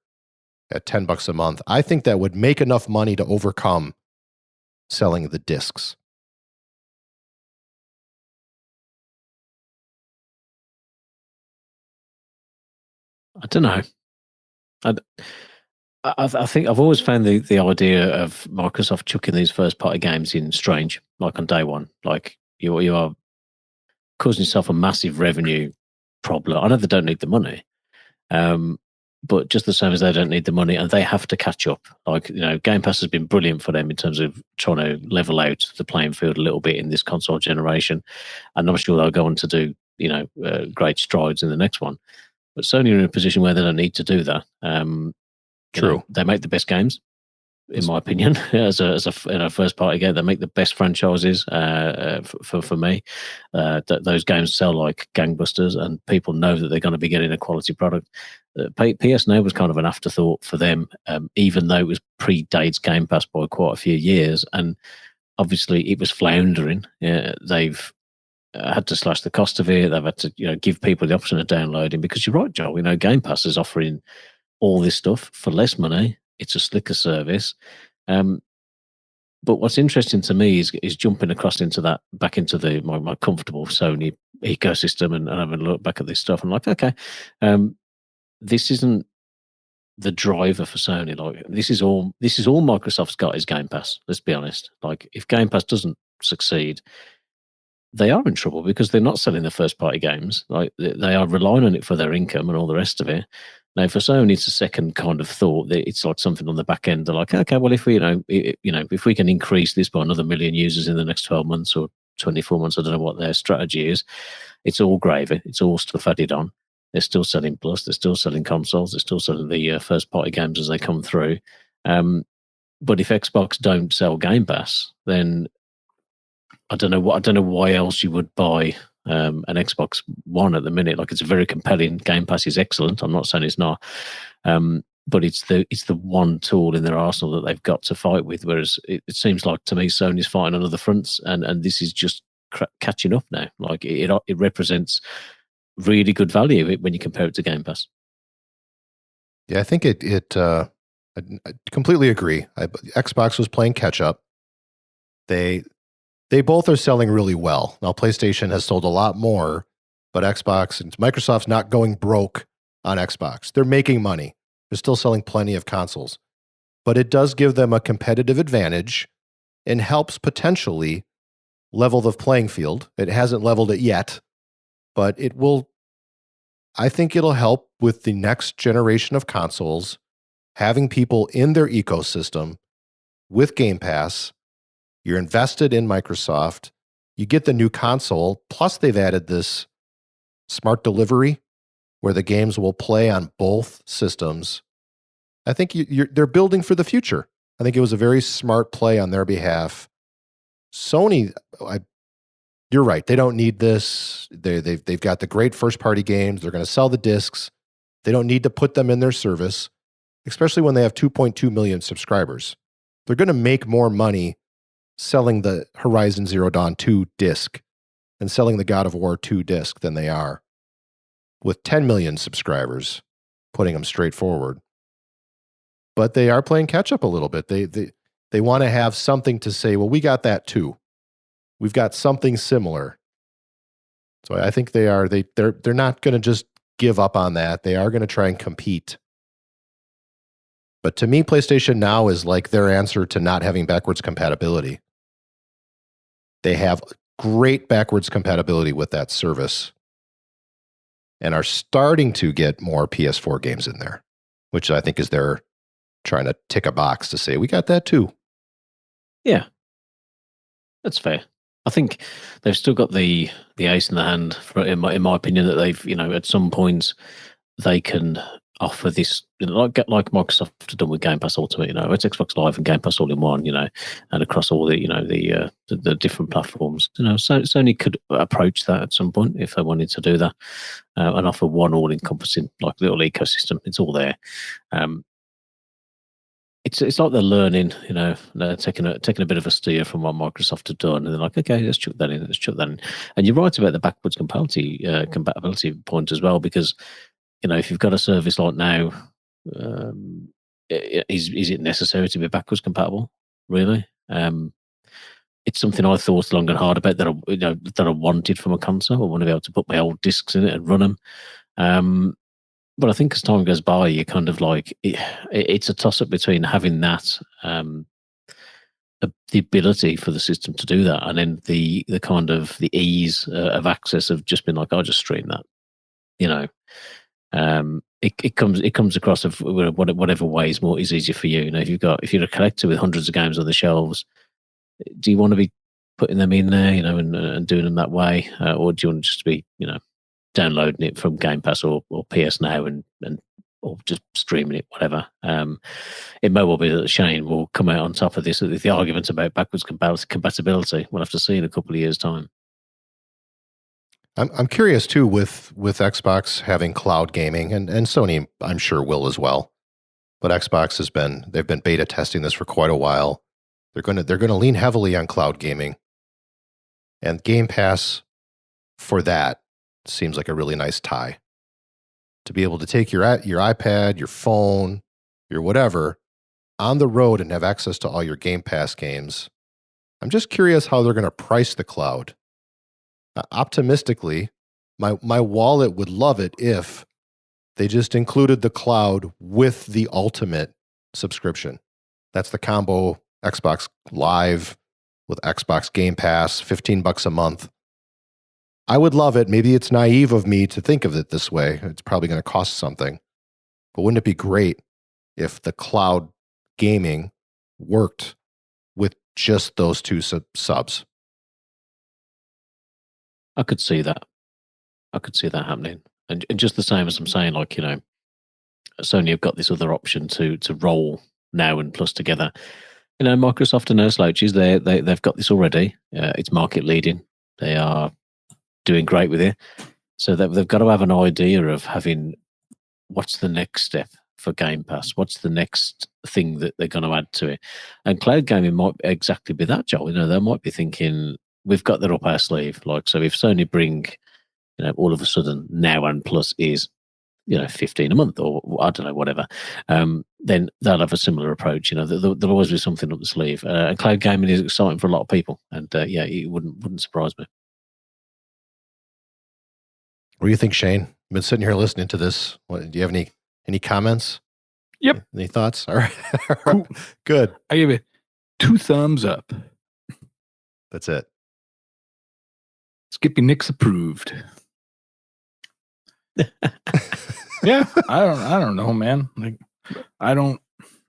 at $10 a month. I think that would make enough money to overcome selling the discs. I don't know. I think I've always found the idea of Microsoft chucking these first party games in strange, like on day one. Like you are causing yourself a massive revenue problem. I know they don't need the money, but just the same as they don't need the money, and they have to catch up. Like, Game Pass has been brilliant for them in terms of trying to level out the playing field a little bit in this console generation, and I'm sure they'll go on to do great strides in the next one. But Sony are in a position where they don't need to do that. True. They make the best games, in my opinion, as a first party game. They make the best franchises for me. Those games sell like gangbusters, and people know that they're going to be getting a quality product. PS Now was kind of an afterthought for them, even though it was predates Game Pass by quite a few years, and obviously it was floundering. They've had to slash the cost of it. They've had to give people the option of downloading, because you're right, Joel. Game Pass is offering all this stuff for less money. It's a slicker service. But what's interesting to me is jumping across into that, back into my comfortable Sony ecosystem and having a look back at this stuff. I'm like, okay, this isn't the driver for Sony. Like, this is all Microsoft's got is Game Pass. Let's be honest. Like, if Game Pass doesn't succeed, they are in trouble, because they're not selling the first party games. Like, they are relying on it for their income and all the rest of it. Now, for Sony, it's a second kind of thought. It's like something on the back end. They're like, okay, well, if we, if we can increase this by another 1 million users in the next 12 months or 24 months, I don't know what their strategy is. It's all gravy. It's all stuff added on. They're still selling Plus. They're still selling consoles. They're still selling the first party games as they come through. But if Xbox don't sell Game Pass, then I don't know why else you would buy an Xbox One at the minute. Like, it's a very compelling. Game Pass is excellent. I'm not saying it's not, but it's the one tool in their arsenal that they've got to fight with. Whereas it seems like to me Sony's fighting on other fronts, and this is just catching up now. Like, it represents really good value when you compare it to Game Pass. Yeah, I think I completely agree. Xbox was playing catch up. They both are selling really well. Now, PlayStation has sold a lot more, but Xbox and Microsoft's not going broke on Xbox. They're making money. They're still selling plenty of consoles. But it does give them a competitive advantage and helps potentially level the playing field. It hasn't leveled it yet, but it will. I think it'll help with the next generation of consoles, having people in their ecosystem with Game Pass. You're invested in Microsoft. You get the new console. Plus, they've added this smart delivery where the games will play on both systems. I think they're building for the future. I think it was a very smart play on their behalf. Sony, you're right. They don't need this. They've got the great first-party games. They're going to sell the discs. They don't need to put them in their service, especially when they have 2.2 million subscribers. They're going to make more money selling the Horizon Zero Dawn 2 disc and selling the God of War 2 disc than they are with 10 million subscribers, putting them straight forward. But they are playing catch up a little bit. They want to have something to say, well, we got that too. We've got something similar. So I think they're not going to just give up on that. They are going to try and compete. But to me, PlayStation Now is like their answer to not having backwards compatibility. They have great backwards compatibility with that service and are starting to get more PS4 games in there, which I think is they're trying to tick a box to say, we got that too. Yeah, that's fair. I think they've still got the ace in the hand, in my opinion, that they've, at some point they can offer this, like Microsoft have done with Game Pass Ultimate. It's Xbox Live and Game Pass all in one, and across all the, the different platforms. So Sony could approach that at some point if they wanted to do that, and offer one all-encompassing, like, little ecosystem. It's all there. It's like they're learning, they're taking a bit of a steer from what Microsoft have done, and they're like, okay, let's chuck that in. And you're right about the backwards compatibility point as well, because if you've got a service like Now, is it necessary to be backwards compatible? Really? It's something I thought long and hard about that I wanted from a console. I want to be able to put my old discs in it and run them. But I think as time goes by, you kind of like it's a toss up between having that the ability for the system to do that, and then the kind of the ease of access of just being like, I'll just stream that, you know. It comes across of whatever way is easier for you. You know, if you're a collector with hundreds of games on the shelves, do you want to be putting them in there, you know, and doing them that way, or do you want to just be, you know, downloading it from Game Pass or PS Now and or just streaming it, whatever. It may well be that Shane will come out on top of this. The arguments about backwards compatibility, we'll have to see in a couple of years' time. I'm curious too with Xbox having cloud gaming, and Sony I'm sure will as well. But Xbox they've been beta testing this for quite a while. They're gonna lean heavily on cloud gaming, and Game Pass for that seems like a really nice tie. To be able to take your iPad, your phone, your whatever on the road and have access to all your Game Pass games. I'm just curious how they're going to price the cloud. Optimistically, my wallet would love it if they just included the cloud with the ultimate subscription. That's the combo Xbox Live with Xbox Game Pass, $15 a month. I would love it. Maybe it's naive of me to think of it this way. It's probably going to cost something. But wouldn't it be great if the cloud gaming worked with just those two subs? I could see that. I could see that happening. And just the same as I'm saying, like, you know, Sony have got this other option to roll Now and Plus together. You know, Microsoft and Slouches, they've got this already. It's market leading. They are doing great with it. So they've got to have an idea of having what's the next step for Game Pass? What's the next thing that they're going to add to it? And cloud gaming might exactly be that, Joel. You know, they might be thinking, we've got that up our sleeve. Like, so if Sony bring, you know, all of a sudden Now and Plus is, you know, 15 a month or I don't know, whatever, then they'll have a similar approach. You know, there'll always be something up the sleeve. And cloud gaming is exciting for a lot of people. And yeah, it wouldn't surprise me. What do you think, Shane? I've been sitting here listening to this. Do you have any comments? Yep. Any thoughts? All right. Cool. Good. I give it 2 thumbs up. That's it. Skippy Nicks approved. Yeah, I don't know, man. Like, I don't.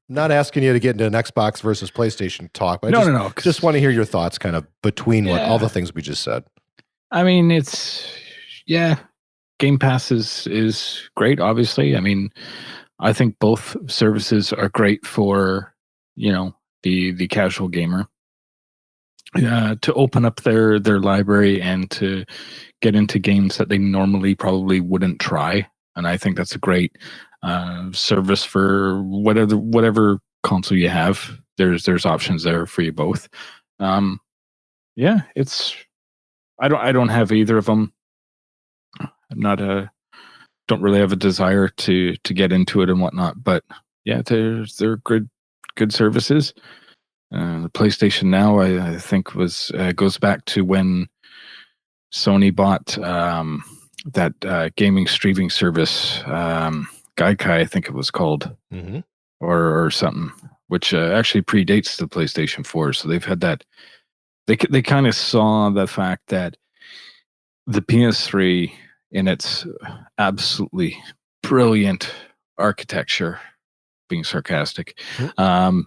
Not asking you to get into an Xbox versus PlayStation talk, but No. Just want to hear your thoughts, kind of between all the things we just said. I mean, Game Pass is great. Obviously, I mean, I think both services are great for, you know, the casual gamer. To open up their library and to get into games that they normally probably wouldn't try, and I think that's a great service for whatever console you have. There's options there for you both. Yeah, it's I don't have either of them. I'm not don't really have a desire to get into it and whatnot, but yeah, they're good services. The PlayStation Now, I think, goes back to when Sony bought that gaming streaming service, Gaikai, I think it was called, or something, which actually predates the PlayStation 4. So they've had that. They kind of saw the fact that the PS3, in its absolutely brilliant architecture, being sarcastic,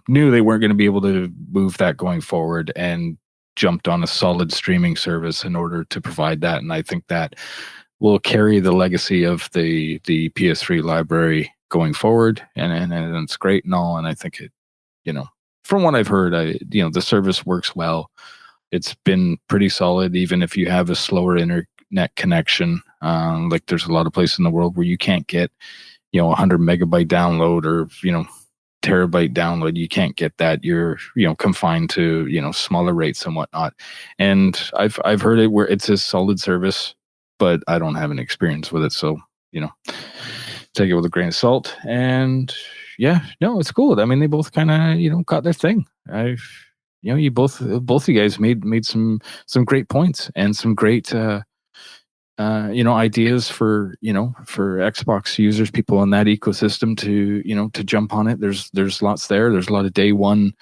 knew they weren't going to be able to move that going forward, and jumped on a solid streaming service in order to provide that. And I think that will carry the legacy of the PS3 library going forward, and it's great and all. And I think it, you know, from what I've heard, the service works well. It's been pretty solid, even if you have a slower internet connection. Like, there's a lot of places in the world where you can't get, 100 megabyte download or, terabyte download. You can't get that. You're, confined to, smaller rates and whatnot. And I've heard it where it's a solid service, but I don't have any experience with it. So, take it with a grain of salt. And yeah, no, it's cool. I mean, they both kind of, got their thing. You both of you guys made some great points and some great, ideas for Xbox users, people in that ecosystem to jump on it. There's lots there. There's a lot of day one,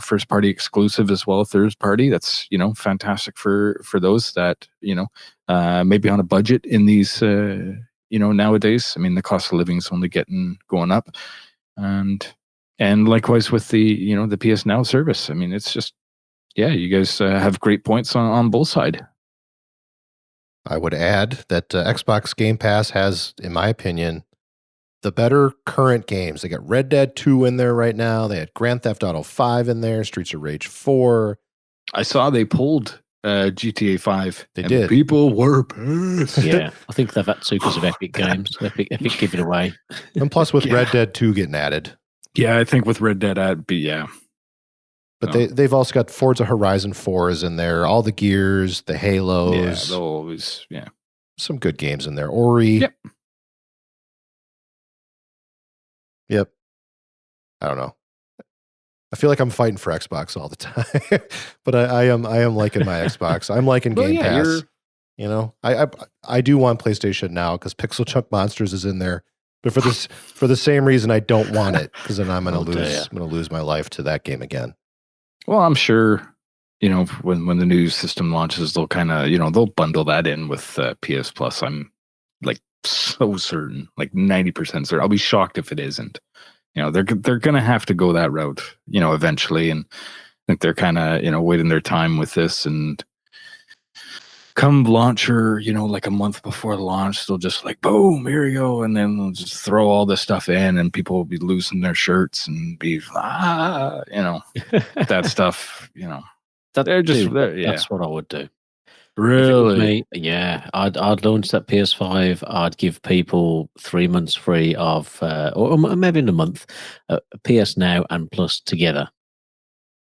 first party exclusive as well, third party. That's, fantastic for those that, maybe on a budget in these, nowadays. I mean, the cost of living is only going up. And likewise with the, the PS Now service. I mean, it's just, you guys have great points on both sides. I would add that Xbox Game Pass has, in my opinion, the better current games. They got Red Dead 2 in there right now. They had Grand Theft Auto 5 in there, Streets of Rage 4. I saw they pulled GTA 5. They did. People were pissed. Yeah, I think they've had to because of Epic Games. Epic give it away. And plus with Red Dead 2 getting added. Yeah, I think with Red Dead, But they've also got Forza Horizon 4 is in there, all the Gears, the Halos. Yeah, they'll always, Some good games in there. Ori. Yep. I don't know. I feel like I'm fighting for Xbox all the time, but I am liking my Xbox. I'm liking Game Pass. I do want PlayStation Now because Pixel Chunk Monsters is in there, but for the same reason I don't want it, because then I'm going to lose my life to that game again. Well, I'm sure, when the new system launches, they'll kind of, they'll bundle that in with PS Plus. I'm like so certain, like 90% certain. I'll be shocked if it isn't. They're going to have to go that route, eventually. And I think they're kind of, waiting their time with this. And come launcher, like a month before the launch, they'll just like, boom, here you go. And then they'll just throw all this stuff in and people will be losing their shirts and be, that stuff, That's what I would do. Really? Yeah, I'd launch that PS5. I'd give people 3 months free of, or maybe in a month, PS Now and Plus together,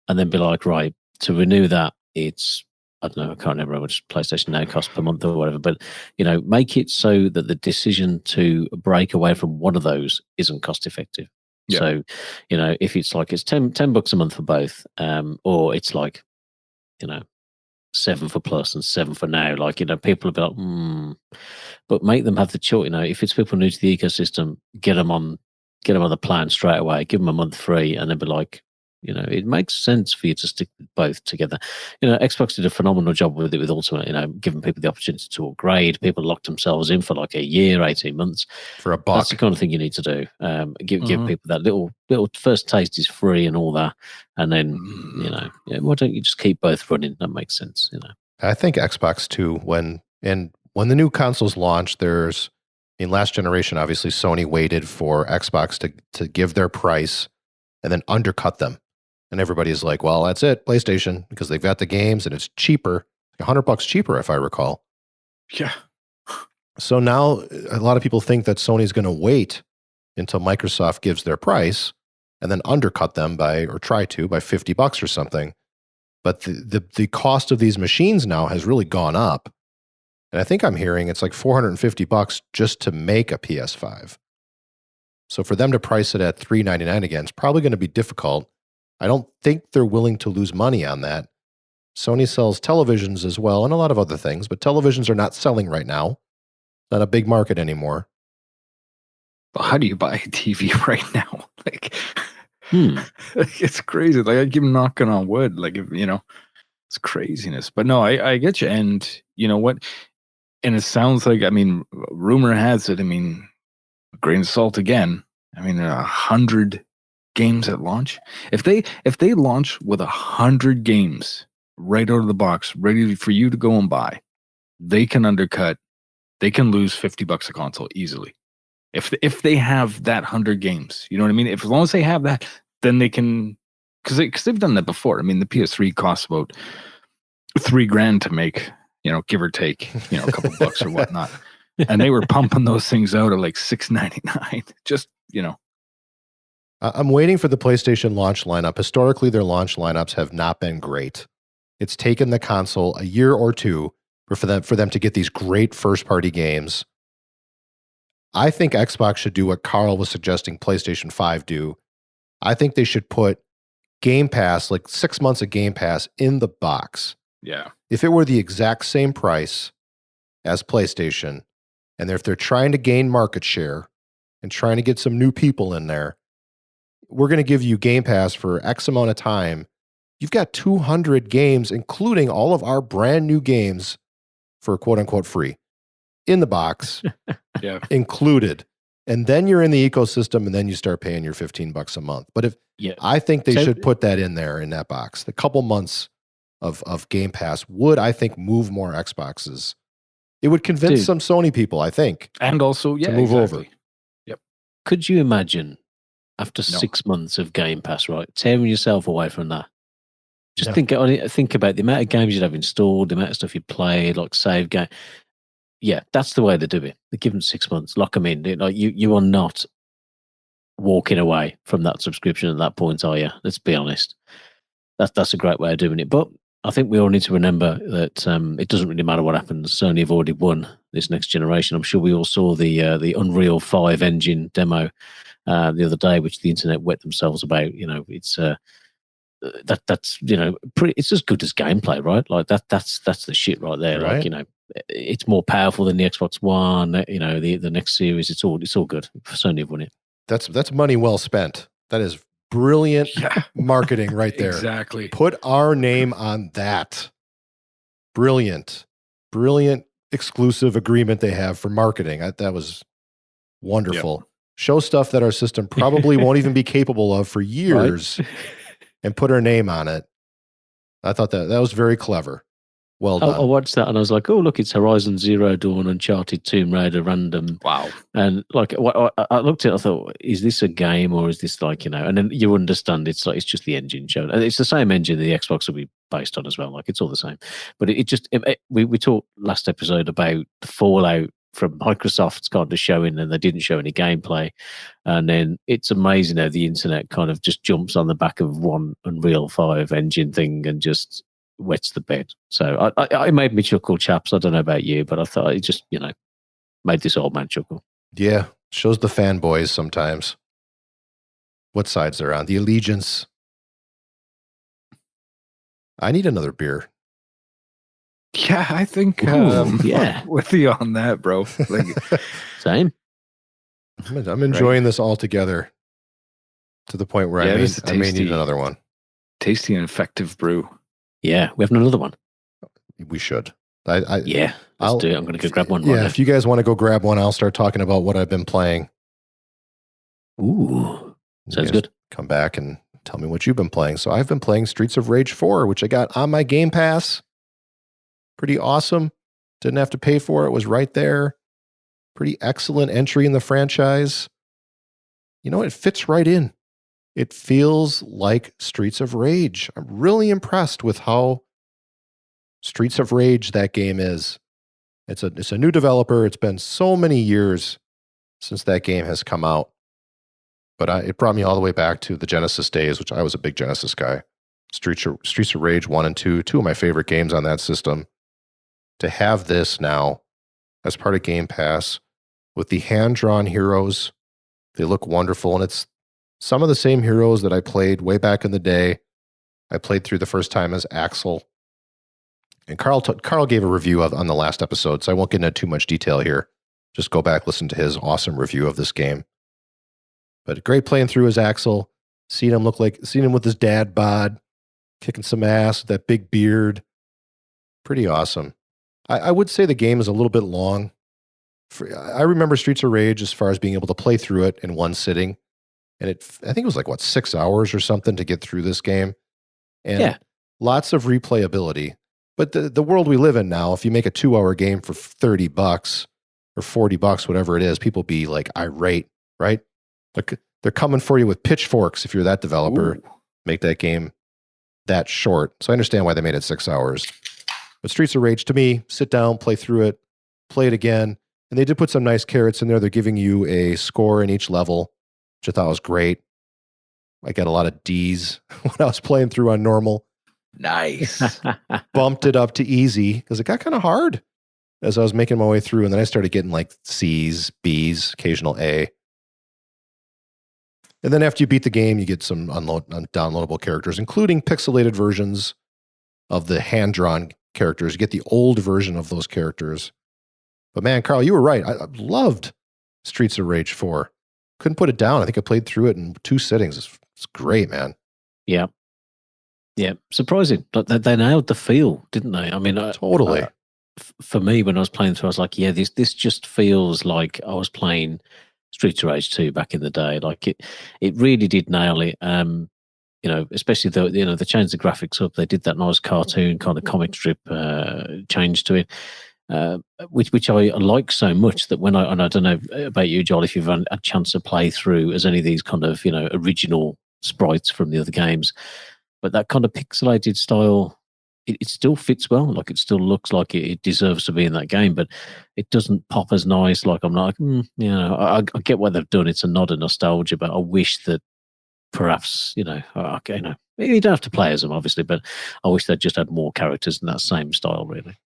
and then be like, right, to renew that, it's, I don't know, I can't remember how much PlayStation Now costs per month or whatever, but make it so that the decision to break away from one of those isn't cost effective. Yeah. So, if it's like it's $10 a month for both, or it's like, 7 for Plus and 7 for Now, like, people will be like, but make them have the choice. If it's people new to the ecosystem, get them on the plan straight away, give them a month free, and then be like, it makes sense for you to stick both together. Xbox did a phenomenal job with it with Ultimate, giving people the opportunity to upgrade. People locked themselves in for like a year, 18 months. For a buck. That's the kind of thing you need to do. Give people that little first taste is free and all that. And then, why don't you just keep both running? That makes sense, I think Xbox too, when the new consoles launch, in last generation, obviously Sony waited for Xbox to give their price and then undercut them. And everybody's like, well, that's it, PlayStation, because they've got the games and it's cheaper, $100 cheaper, if I recall. Yeah. So now a lot of people think that Sony's going to wait until Microsoft gives their price and then undercut them by $50 or something. But the cost of these machines now has really gone up. And I think I'm hearing it's like $450 just to make a PS5. So for them to price it at $399 again, it's probably going to be difficult. I don't think they're willing to lose money on that. Sony sells televisions as well and a lot of other things, but televisions are not selling right now. Not a big market anymore. But how do you buy a TV right now? Like, it's crazy. Like, I keep knocking on wood. Like, it's craziness. But no, I get you. And you know what? And it sounds like, rumor has it, grain of salt again. 100 games at launch. If they launch with 100 games right out of the box, ready for you to go and buy, they can undercut. They can lose $50 a console easily. If they have that 100 games, you know what I mean. As long as they have that, then they can, because they've done that before. The PS3 costs about $3,000 to make, give or take, a couple bucks or whatnot. And they were pumping those things out at like $699. Just, I'm waiting for the PlayStation launch lineup. Historically, their launch lineups have not been great. It's taken the console a year or two for them to get these great first-party games. I think Xbox should do what Carl was suggesting PlayStation 5 do. I think they should put Game Pass, like 6 months of Game Pass, in the box. Yeah. If it were the exact same price as PlayStation, and if they're trying to gain market share and trying to get some new people in there, we're going to give you Game Pass for X amount of time. You've got 200 games, including all of our brand new games for quote unquote free in the box, Yeah. included. And then you're in the ecosystem, and then you start paying your $15 a month. But I think they should put that in there in that box. The couple months of Game Pass would, I think, move more Xboxes. It would convince some Sony people, I think, and also to move over. Yep. Could you imagine after 6 months of Game Pass, right, tearing yourself away from that? Just think about the amount of games you'd have installed, the amount of stuff you'd play, like save game. Yeah, that's the way they do it. They give them 6 months, lock them in. Like you are not walking away from that subscription at that point, are you? Let's be honest. That's a great way of doing it. But I think we all need to remember that it doesn't really matter what happens. Sony have already won this next generation. I'm sure we all saw the Unreal 5 engine demo the other day, which the internet wet themselves about. It's that's pretty. It's as good as gameplay, right? Like that's the shit right there. Right. Like it's more powerful than the Xbox One. The next series. It's all good. Sony have won it. That's money well spent. That is brilliant marketing right there. Exactly. Put our name on that. Brilliant exclusive agreement they have for marketing. That was wonderful. Yep. Show stuff that our system probably won't even be capable of for years, right? And put our name on it. I thought that was very clever. Well done. I watched that and I was like, oh, look, it's Horizon Zero Dawn, Uncharted, Tomb Raider, random. Wow. And like, I looked at it, I thought, is this a game or is this like, and then you understand it's like, it's just the engine shown. And it's the same engine the Xbox will be based on as well. Like, it's all the same. But we talked last episode about the fallout from Microsoft's kind of showing, and they didn't show any gameplay. And then it's amazing how the internet kind of just jumps on the back of one Unreal 5 engine thing and just wets the bed. So it made me chuckle, chaps. I don't know about you, but I thought it just, made this old man chuckle. Yeah, shows the fanboys sometimes what sides they're on. The allegiance. I need another beer. Yeah, I think with you on that, bro. Like, same. I'm enjoying this all together to the point where I may need another one. Tasty and effective brew. Yeah, we have another one. We should. Let's do it. I'm going to go grab one. Yeah, if you guys want to go grab one, I'll start talking about what I've been playing. Ooh, sounds good. Come back and tell me what you've been playing. So I've been playing Streets of Rage 4, which I got on my Game Pass. Pretty awesome. Didn't have to pay for it. It was right there. Pretty excellent entry in the franchise. It fits right in. It feels like Streets of Rage. I'm really impressed with how Streets of Rage that game is. It's a new developer. It's been so many years since that game has come out. But it brought me all the way back to the Genesis days, which I was a big Genesis guy. Streets of Rage 1 and 2, two of my favorite games on that system. To have this now as part of Game Pass with the hand-drawn heroes, they look wonderful. And it's some of the same heroes that I played way back in the day. I played through the first time as Axel. And Carl gave a review on the last episode, so I won't get into too much detail here. Just go back, listen to his awesome review of this game. But great playing through as Axel. Seen him with his dad bod, kicking some ass with that big beard. Pretty awesome. I would say the game is a little bit long. I remember Streets of Rage as far as being able to play through it in one sitting. And I think it was like, 6 hours or something to get through this game. And lots of replayability. But the world we live in now, if you make a 2-hour game for $30 or $40, whatever it is, people be like irate, right? They're coming for you with pitchforks if you're that developer. Ooh. Make that game that short. So I understand why they made it 6 hours. But Streets of Rage, to me, sit down, play through it, play it again. And they did put some nice carrots in there. They're giving you a score in each level, which I thought was great. I got a lot of D's when I was playing through on normal. Nice. Bumped it up to easy because it got kind of hard as I was making my way through. And then I started getting like C's, B's, occasional A. And then after you beat the game, you get some downloadable characters, including pixelated versions of the hand-drawn characters. You get the old version of those characters. But man, Carl, you were right. I loved Streets of Rage 4. couldn't put it down. I think I played through it in 2 sittings. It's great, man. Yeah. Yeah. Surprising. But they nailed the feel, didn't they? I mean, Totally. For me, when I was playing through, I was like, yeah, this just feels like I was playing Streets of Rage 2 back in the day. Like it really did nail it. Especially though, they changed the graphics up. They did that nice cartoon kind of comic strip change to it, which I like so much that and I don't know about you, Joel, if you've had a chance to play through as any of these kind of original sprites from the other games, but that kind of pixelated style, it still fits well. Like it still looks like it deserves to be in that game, but it doesn't pop as nice. Like I'm like, I get what they've done. It's a nod of nostalgia, but I wish that perhaps you don't have to play as them, obviously, but I wish they'd just had more characters in that same style. Really,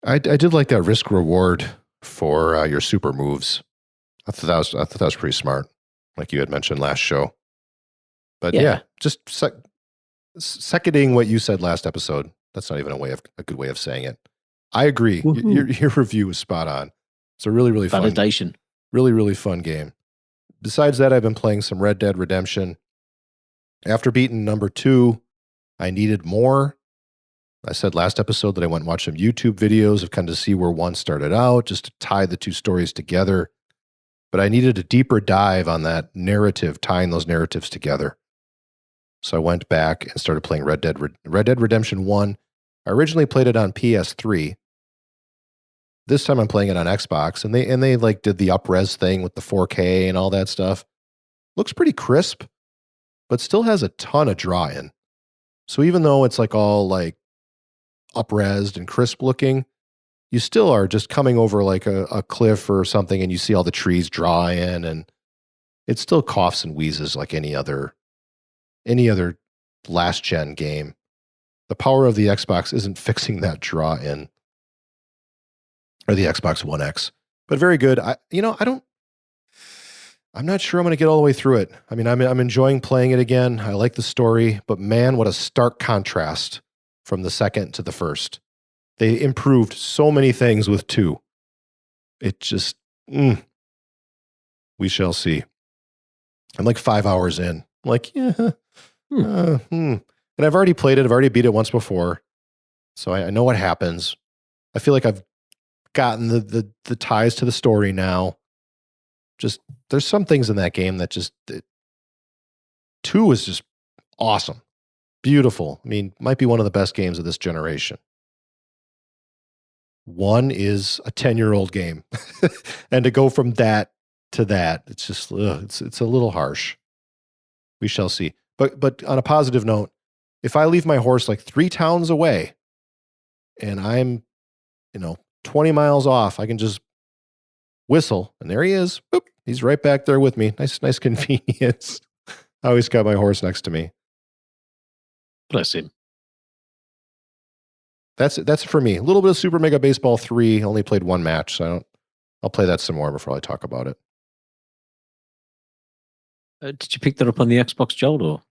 I did like that risk reward for your super moves. I thought that was pretty smart, like you had mentioned last show. But yeah just seconding what you said last episode. That's not even a good way of saying it. I agree. Your review was spot on. It's a really, really validation. Really, really fun game. Besides that, I've been playing some Red Dead Redemption. After beating number 2, I needed more. I said last episode that I went and watched some YouTube videos of kind of see where 1 started out, just to tie the 2 stories together. But I needed a deeper dive on that narrative, tying those narratives together. So I went back and started playing Red Dead Redemption 1. I originally played it on PS3. This time I'm playing it on Xbox, and they like did the up-res thing with the 4K and all that stuff. Looks pretty crisp, but still has a ton of draw in. So even though it's like all like up-resed and crisp looking, you still are just coming over like a cliff or something, and you see all the trees draw in, and it still coughs and wheezes like any other last gen game. The power of the Xbox isn't fixing that draw in, or the Xbox One X, but very good. I'm not sure I'm going to get all the way through it. I mean, I'm enjoying playing it again. I like the story, but man, what a stark contrast from the second to the first. They improved so many things with 2. It just, we shall see. I'm like 5 hours in. I'm like, yeah. And I've already played it. I've already beat it once before. So I know what happens. I feel like I've gotten the ties to the story now. Just, there's some things in that game that just, 2 is just awesome. Beautiful. I mean, might be one of the best games of this generation. 1 is a 10-year-old game. And to go from that to that, it's just, it's a little harsh. We shall see. But on a positive note, if I leave my horse like 3 towns away and I'm, 20 miles off, I can just whistle and there he is. Boop, he's right back there with me. Nice convenience. I always got my horse next to me. Bless him. That's for me. A little bit of Super Mega Baseball 3. Only played 1 match, so I'll play that some more before I talk about it. Did you pick that up on the Xbox, Joel, or?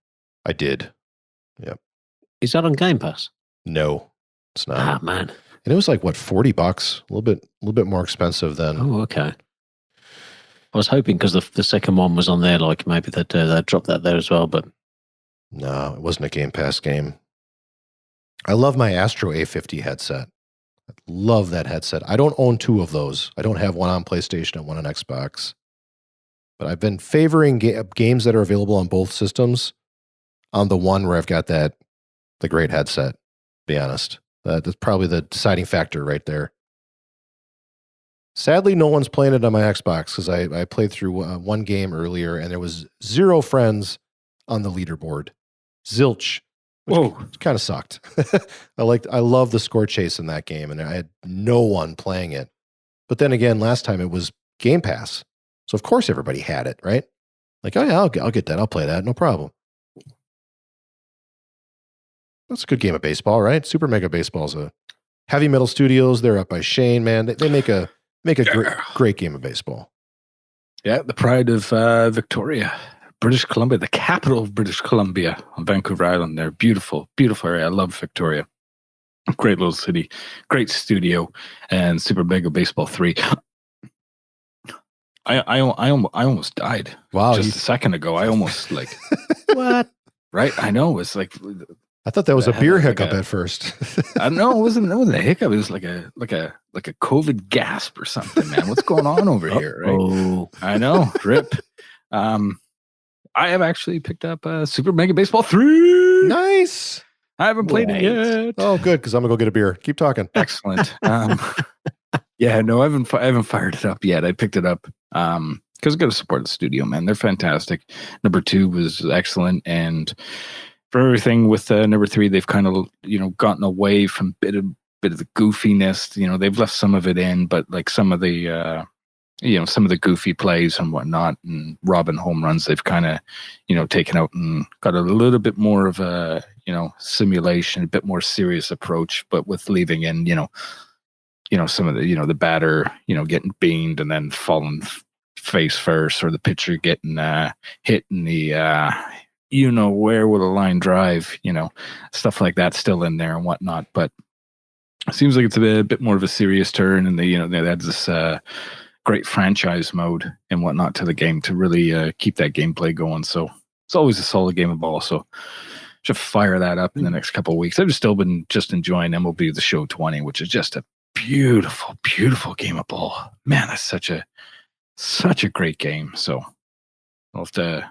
I did. Yep. Is that on Game Pass? No, it's not. Ah, man. And it was like, what, $40? A little bit more expensive than. Oh, okay. I was hoping because the second one was on there, like maybe they'd drop that there as well, but. No, it wasn't a Game Pass game. I love my Astro A50 headset. I love that headset. I don't own 2 of those. I don't have one on PlayStation and one on Xbox. But I've been favoring games that are available on both systems on the one where I've got the great headset, to be honest. That's probably the deciding factor right there. Sadly, no one's playing it on my Xbox because I played through 1 game earlier and there was 0 friends on the leaderboard. Zilch. Which kind of sucked. I love the score chase in that game, and I had no one playing it. But then again, last time it was Game Pass, so of course everybody had it, right? Like, oh yeah, I'll get that. I'll play that, no problem. That's a good game of baseball, right? Super Mega Baseball's a Heavy Metal Studios. They're up by Shane, man. They make a great game of baseball. Yeah, the pride of Victoria. British Columbia, the capital of British Columbia on Vancouver Island. They're beautiful, beautiful area. I love Victoria. Great little city, great studio, and Super Mega Baseball 3. I almost died. Wow. Just a second ago. I almost like What? right. I know. It's like I thought that was a had beer like hiccup a- at first. I don't know. It wasn't a hiccup. It was like a COVID gasp or something, man. What's going on over here? Right. Oh, I know. Rip. I have actually picked up Super Mega Baseball 3. Nice. I haven't played it yet. Oh, good, because I'm gonna go get a beer. Keep talking. Excellent. Yeah, no, I haven't fired it up yet. I picked it up because I got to support the studio, man. They're fantastic. Number 2 was excellent, and for everything with number 3, they've kind of gotten away from bit of the goofiness. They've left some of it in, but like some of the some of the goofy plays and whatnot, and robbing home runs, they've kind of taken out and got a little bit more of a simulation, a bit more serious approach, but with leaving in some of the the batter getting beamed and then falling face first, or the pitcher getting hit in the where with a line drive, stuff like that still in there and whatnot. But it seems like it's a bit more of a serious turn, and they had this great franchise mode and whatnot to the game to really keep that gameplay going. So it's always a solid game of ball. So should fire that up in the next couple of weeks. I've still been just enjoying MLB The Show 20, which is just a beautiful, beautiful game of ball. Man, that's such a great game. So I'll have to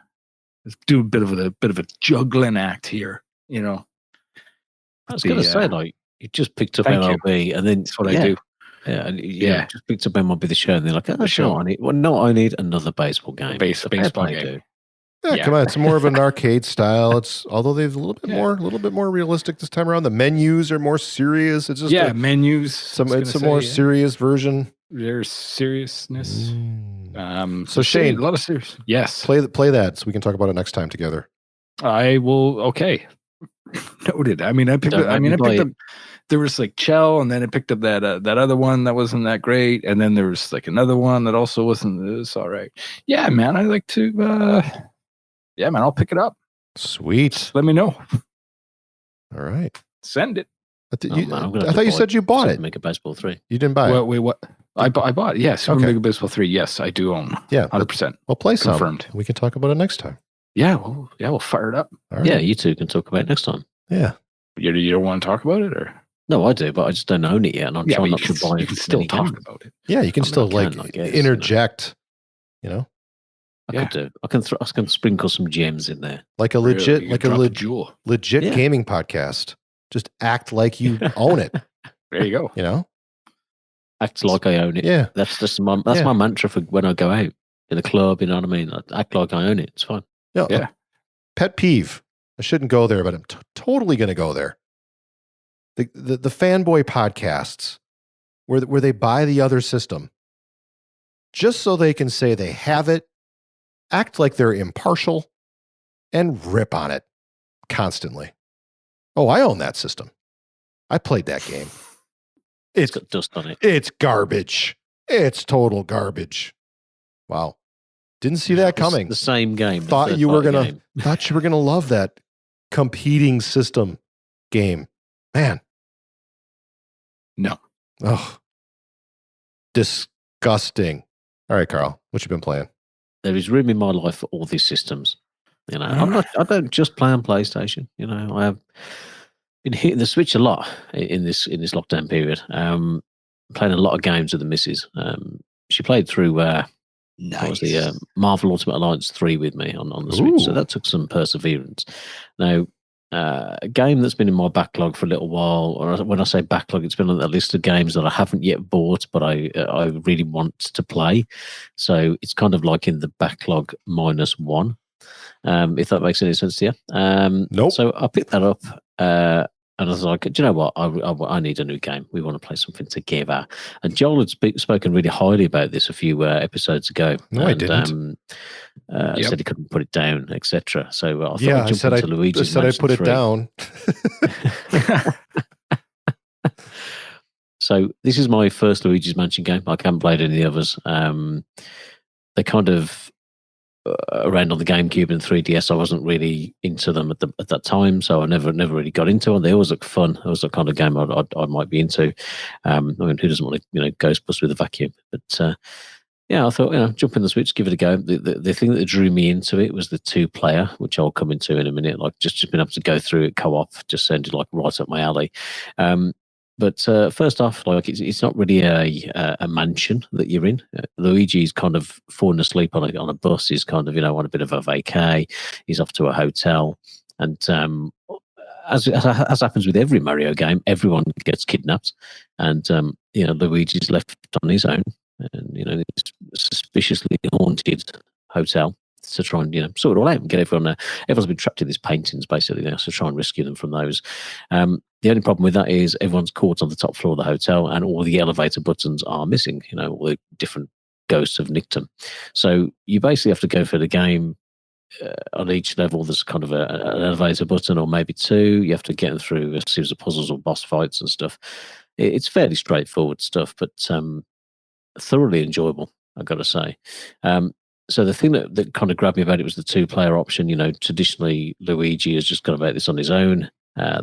do a bit of a juggling act here. I was going to say, like, you just picked up Thank you. MLB, and then That's what I do. Yeah, and Yeah. just picked up MLB The Show, and they're like, The show. I need another baseball game. Baseball game. Dude. Yeah, Yeah. come on. It's more of an arcade style. Although they've a little bit more realistic this time around. The menus are more serious. It's just menus. it's a more serious version. There's seriousness. So Shane, a lot of serious. Yes, play that so we can talk about it next time together. I will. Okay, noted. I mean, I picked up. There was like Chell, and then I picked up that other one that wasn't that great, and then there was like another one that also wasn't. It was all right. Yeah, man. I like to. Yeah, man. I'll pick it up. Sweet. Just let me know. All right. Send it. I thought you said you bought it. Mega Baseball 3. You didn't buy it. Wait, what? I bought it. Yeah, Super Okay. Mega Baseball 3. Yes, I do own. Yeah, 100%. Well, play some. Confirmed. We can talk about it next time. Yeah, we'll fire it up. All right. Yeah, you two can talk about it next time. Yeah. You don't want to talk about it, or No, I do, but I just don't own it yet, and I'm trying not to buy. You can still many talk games. about it. Yeah, you can I still can, I guess, interject. I could do. I can sprinkle some gems in there. Like a legit, jewel. legit Yeah. gaming podcast. Just act like you own it. There you go. Act like I own it. Yeah. That's my mantra for when I go out in a club. You know what I mean? I act like I own it. It's fine. Yeah. Pet peeve. I shouldn't go there, but I'm totally going to go there. The fanboy podcasts where they buy the other system just so they can say they have it, act like they're impartial, and rip on it constantly. Oh, I own that system. I played that game. It's got dust on it. It's garbage. It's total garbage. Wow. Didn't see that coming. The same game. Thought you were gonna love that competing system game. Man. No. Oh. Disgusting. All right, Carl. What you been playing? There is room in my life for all these systems. I don't just play on PlayStation. I have been hitting the Switch a lot in this lockdown period. Playing a lot of games with the missus. She played through what was the Marvel Ultimate Alliance 3 with me on the Switch, so that took some perseverance. Now, a game that's been in my backlog for a little while, or when I say backlog, it's been on the list of games that I haven't yet bought, but I really want to play. So it's kind of like in the backlog -1, if that makes any sense to you. Nope. So I picked that up, and I was like, do you know what? I need a new game. We want to play something together. And Joel had spoken really highly about this a few episodes ago. No, I didn't. Said he couldn't put it down, etc. So I thought I said I put it down. So this is my first Luigi's Mansion game. I haven't played any of the others. They kind of around on the GameCube and 3DS. I wasn't really into them at that time, so I never really got into them. They always look fun. It was the kind of game I might be into. I mean, who doesn't want to Ghostbusters with a vacuum? But Yeah, I thought, jump in the Switch, give it a go. The thing that drew me into it was the 2-player, which I'll come into in a minute. Like just being able to go through it co-op just sounded like right up my alley. But first off, like it's not really a mansion that you're in. Luigi's kind of falling asleep on a bus. He's kind of on a bit of a vacay. He's off to a hotel, and as happens with every Mario game, everyone gets kidnapped, and Luigi's left on his own, and this suspiciously haunted hotel to try and sort it all out and get everyone there. Everyone's been trapped in these paintings basically now, so try and rescue them from those. The only problem with that is everyone's caught on the top floor of the hotel, and all the elevator buttons are missing. All the different ghosts have nicked them. So you basically have to go for the game. On each level, there's kind of an elevator button, or maybe two. You have to get them through a series of puzzles or boss fights and stuff. It's fairly straightforward stuff, but thoroughly enjoyable, I've got to say. So the thing that kind of grabbed me about it was the 2-player option. Traditionally, Luigi has just gone about this on his own.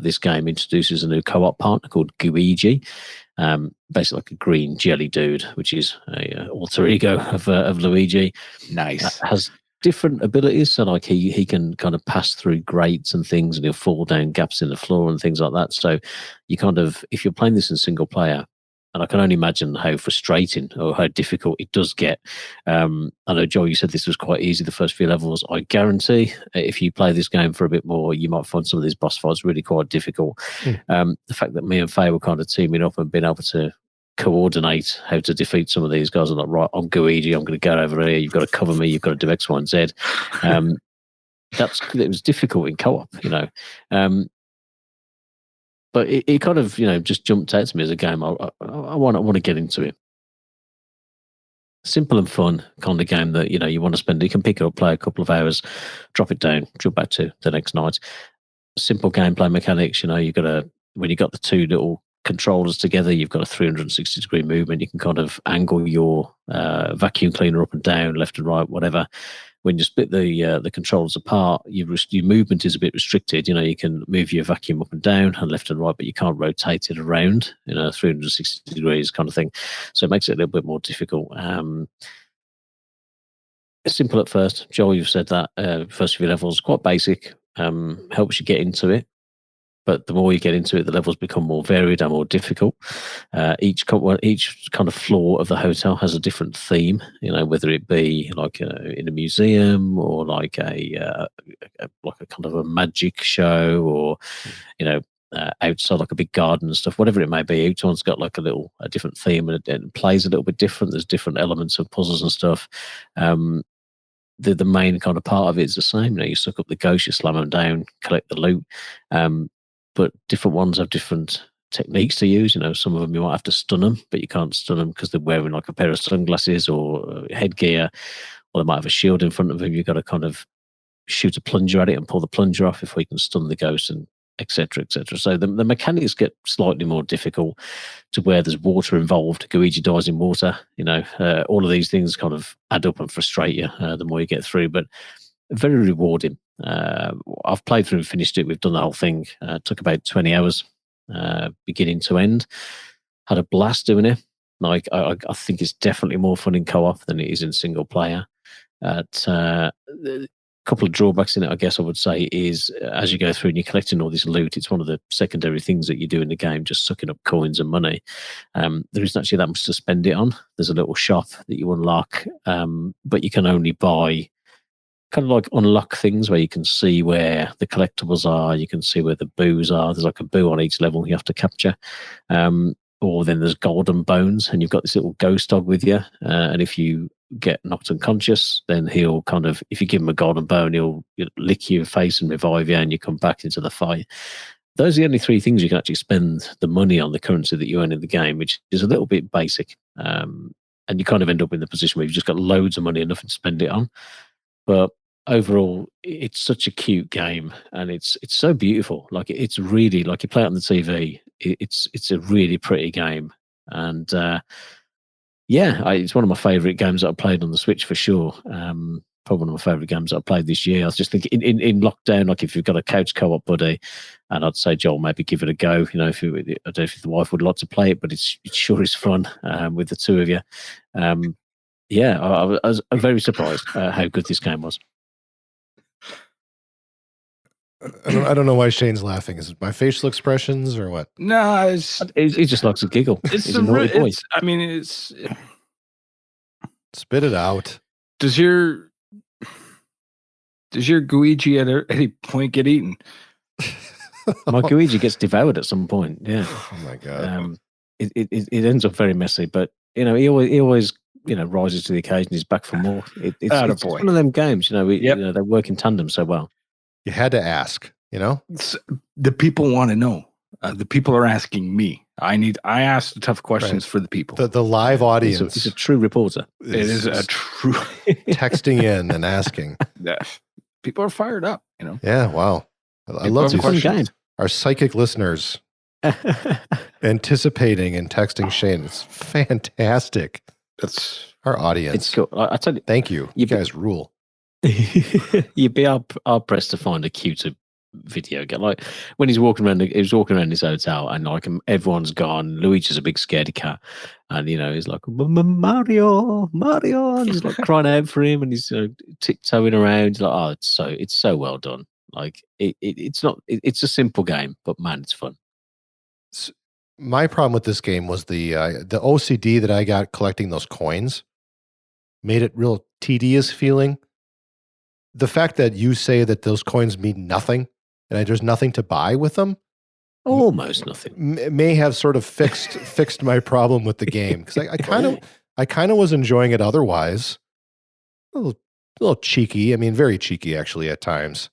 This game introduces a new co-op partner called Luigi, basically like a green jelly dude, which is a alter ego of Luigi. Nice. Has different abilities, so like he can kind of pass through grates and things, and he'll fall down gaps in the floor and things like that. So you kind of, if you're playing this in single player, and I can only imagine how frustrating or how difficult it does get. I know, Joel, you said this was quite easy, the first few levels. I guarantee if you play this game for a bit more, you might find some of these boss fights really quite difficult. The fact that me and Faye were kind of teaming up and being able to coordinate how to defeat some of these guys. I'm like, right, I'm Luigi, I'm going to go over here, you've got to cover me, you've got to do X, Y, and Z. It was difficult in co-op, but it kind of, just jumped out to me as a game. I want to get into it. Simple and fun kind of game that, you want to spend. You can pick it up, play a couple of hours, drop it down, jump back to the next night. Simple gameplay mechanics, you've got to, when you've got the two little controllers together, you've got a 360-degree movement. You can kind of angle your vacuum cleaner up and down, left and right, whatever. When you split the controllers apart, your movement is a bit restricted. You can move your vacuum up and down and left and right, but you can't rotate it around, 360 degrees kind of thing. So it makes it a little bit more difficult. It's simple at first. Joel, you've said that. First few levels, quite basic, helps you get into it. But the more you get into it, the levels become more varied and more difficult. Each kind of floor of the hotel has a different theme, whether it be like in a museum or like a kind of a magic show, or outside like a big garden and stuff, whatever it may be. Each one's got like a different theme, and it plays a little bit different. There's different elements of puzzles and stuff. The main kind of part of it is the same. You suck up the ghosts, you slam them down, collect the loot. But different ones have different techniques to use. Some of them you might have to stun them, but you can't stun them because they're wearing like a pair of sunglasses or headgear, or they might have a shield in front of them. You've got to kind of shoot a plunger at it and pull the plunger off before you can stun the ghost, and etc., etc. So the mechanics get slightly more difficult, to where there's water involved. Luigi dies in water. All of these things kind of add up and frustrate you the more you get through, but very rewarding. I've played through and finished it. We've done the whole thing. Took about 20 hours, beginning to end. Had a blast doing it. Like I think it's definitely more fun in co-op than it is in single player. A couple of drawbacks in it, I guess I would say, is as you go through and you're collecting all this loot, it's one of the secondary things that you do in the game, just sucking up coins and money. There isn't actually that much to spend it on. There's a little shop that you unlock, but you can only buy, kind of like unlock things where you can see where the collectibles are, you can see where the boos are. There's like a boo on each level you have to capture. Or then there's golden bones, and you've got this little ghost dog with you. And if you get knocked unconscious, then he'll kind of, if you give him a golden bone, he'll lick your face and revive you, and you come back into the fight. Those are the only three things you can actually spend the money on, the currency that you earn in the game, which is a little bit basic. And you kind of end up in the position where you've just got loads of money and nothing to spend it on. But overall, it's such a cute game, and it's so beautiful. Like, it's really, like, you play it on the TV, it's a really pretty game. And it's one of my favourite games that I played on the Switch for sure. Probably one of my favourite games that I played this year. I was just thinking, in lockdown, like, if you've got a couch co-op buddy, and I'd say, Joel, maybe give it a go. I don't know if the wife would like to play it, but it sure is fun with the two of you. Yeah, I was very surprised how good this game was. I don't know why Shane's laughing. Is it my facial expressions or what? No, He just likes to giggle. He's a naughty boy. I mean, it's. Spit it out. Does your Luigi at any point get eaten? My Luigi gets devoured at some point. Yeah. Oh my god. It ends up very messy, but he always rises to the occasion. He's back for more. It's one of them games. They work in tandem so well. You had to ask. The people want to know. The people are asking me. I ask the tough questions for the people. The live audience. He's a true reporter. It is a true texting in and asking. People are fired up. Yeah. Wow. I love these fun game. Our psychic listeners anticipating and texting Shane. It's fantastic. That's our audience. It's cool. I tell you, thank you. You guys rule. You'd be hard pressed to find a cuter video game. Like when he was walking around his hotel, and like everyone's gone. Luigi's a big scaredy cat, and he's like Mario, and he's like crying out for him, and he's tiptoeing around. He's like, it's so well done. Like it's a simple game, but man, it's fun. My problem with this game was the OCD that I got collecting those coins made it real tedious feeling. The fact that you say that those coins mean nothing and there's nothing to buy with them, almost nothing, may have sort of fixed my problem with the game, because I kind of was enjoying it otherwise. A little cheeky. I mean, very cheeky actually at times,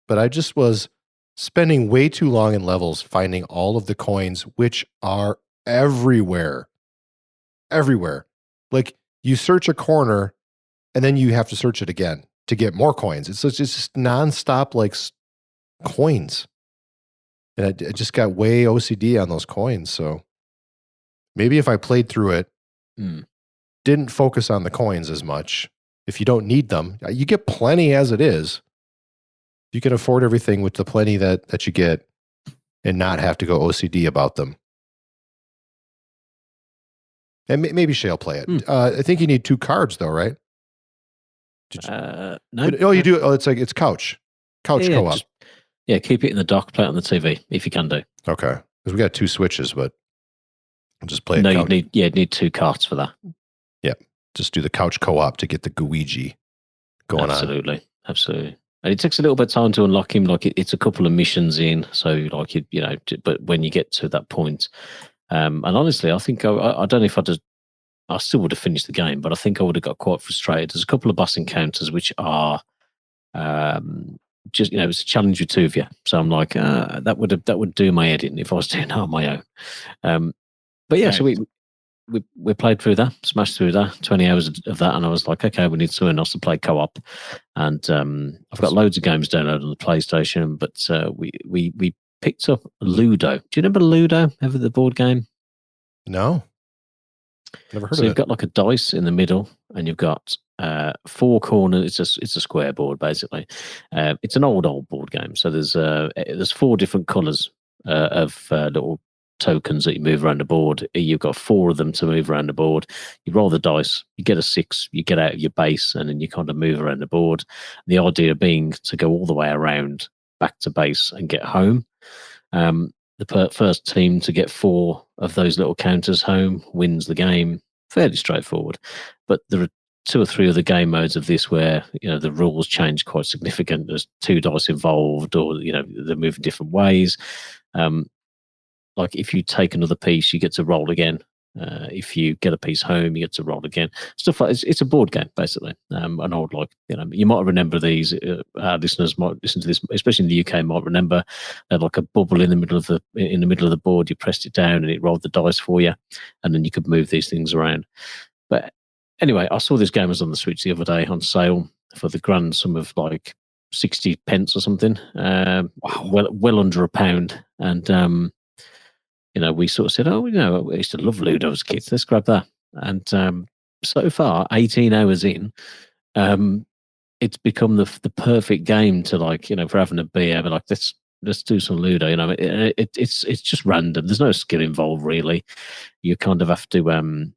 but I just was spending way too long in levels finding all of the coins, which are everywhere. Like you search a corner and then you have to search it again to get more coins. It's just nonstop like coins. And I just got way OCD on those coins. So maybe if I played through it, didn't focus on the coins as much. If you don't need them, you get plenty as it is. You can afford everything with the plenty that you get and not have to go OCD about them. And maybe Shay'll play it. I think you need 2 cards though, right? No. Oh, you do. Oh, it's couch co-op. Keep it in the dock. Play it on the TV if you can do. Okay, because we got 2 switches, but I'll just play it. No, you need 2 carts for that. Yeah, just do the couch co-op to get the Luigi going on. Absolutely. And it takes a little bit of time to unlock him. Like it's a couple of missions in, so like but when you get to that point, and honestly, I think I don't know if I still would have finished the game, but I think I would have got quite frustrated. There's a couple of boss encounters which are just it's a challenge with 2 of you. So I'm like, that would do my head in if I was doing that on my own. But yeah, so we played through that, smashed through that, 20 hours of that, and I was like, okay, we need something else to play co-op. And I've got loads of games downloaded on the PlayStation, but we picked up Ludo. Do you remember Ludo? Ever the board game? No. Never heard of it. So you've got like a dice in the middle, and you've got 4 corners. It's a square board basically. It's an old board game. So there's 4 different colours of little tokens that you move around the board. You've got 4 of them to move around the board. You roll the dice, you get a 6, you get out of your base, and then you kind of move around the board. The idea being to go all the way around back to base and get home. The first team to get 4 of those little counters home wins the game. Fairly straightforward. But there are 2 or 3 other game modes of this where the rules change quite significant. There's 2 dice involved, or they're moving different ways. Like if you take another piece, you get to roll again. If you get a piece home, you get to roll again. Stuff like it's a board game basically. And I would you might remember these. Our listeners might listen to this, especially in the UK, might remember like a bubble in the middle of the board. You pressed it down and it rolled the dice for you, and then you could move these things around. But anyway, I saw this game was on the Switch the other day on sale for the grand sum of like 60 pence or something. Wow. Well under £1, and we sort of said, I used to love Ludo as kids. Let's grab that. And so far, 18 hours in, it's become the perfect game to for having a beer. But let's do some Ludo. It's just random. There's no skill involved really. You kind of have to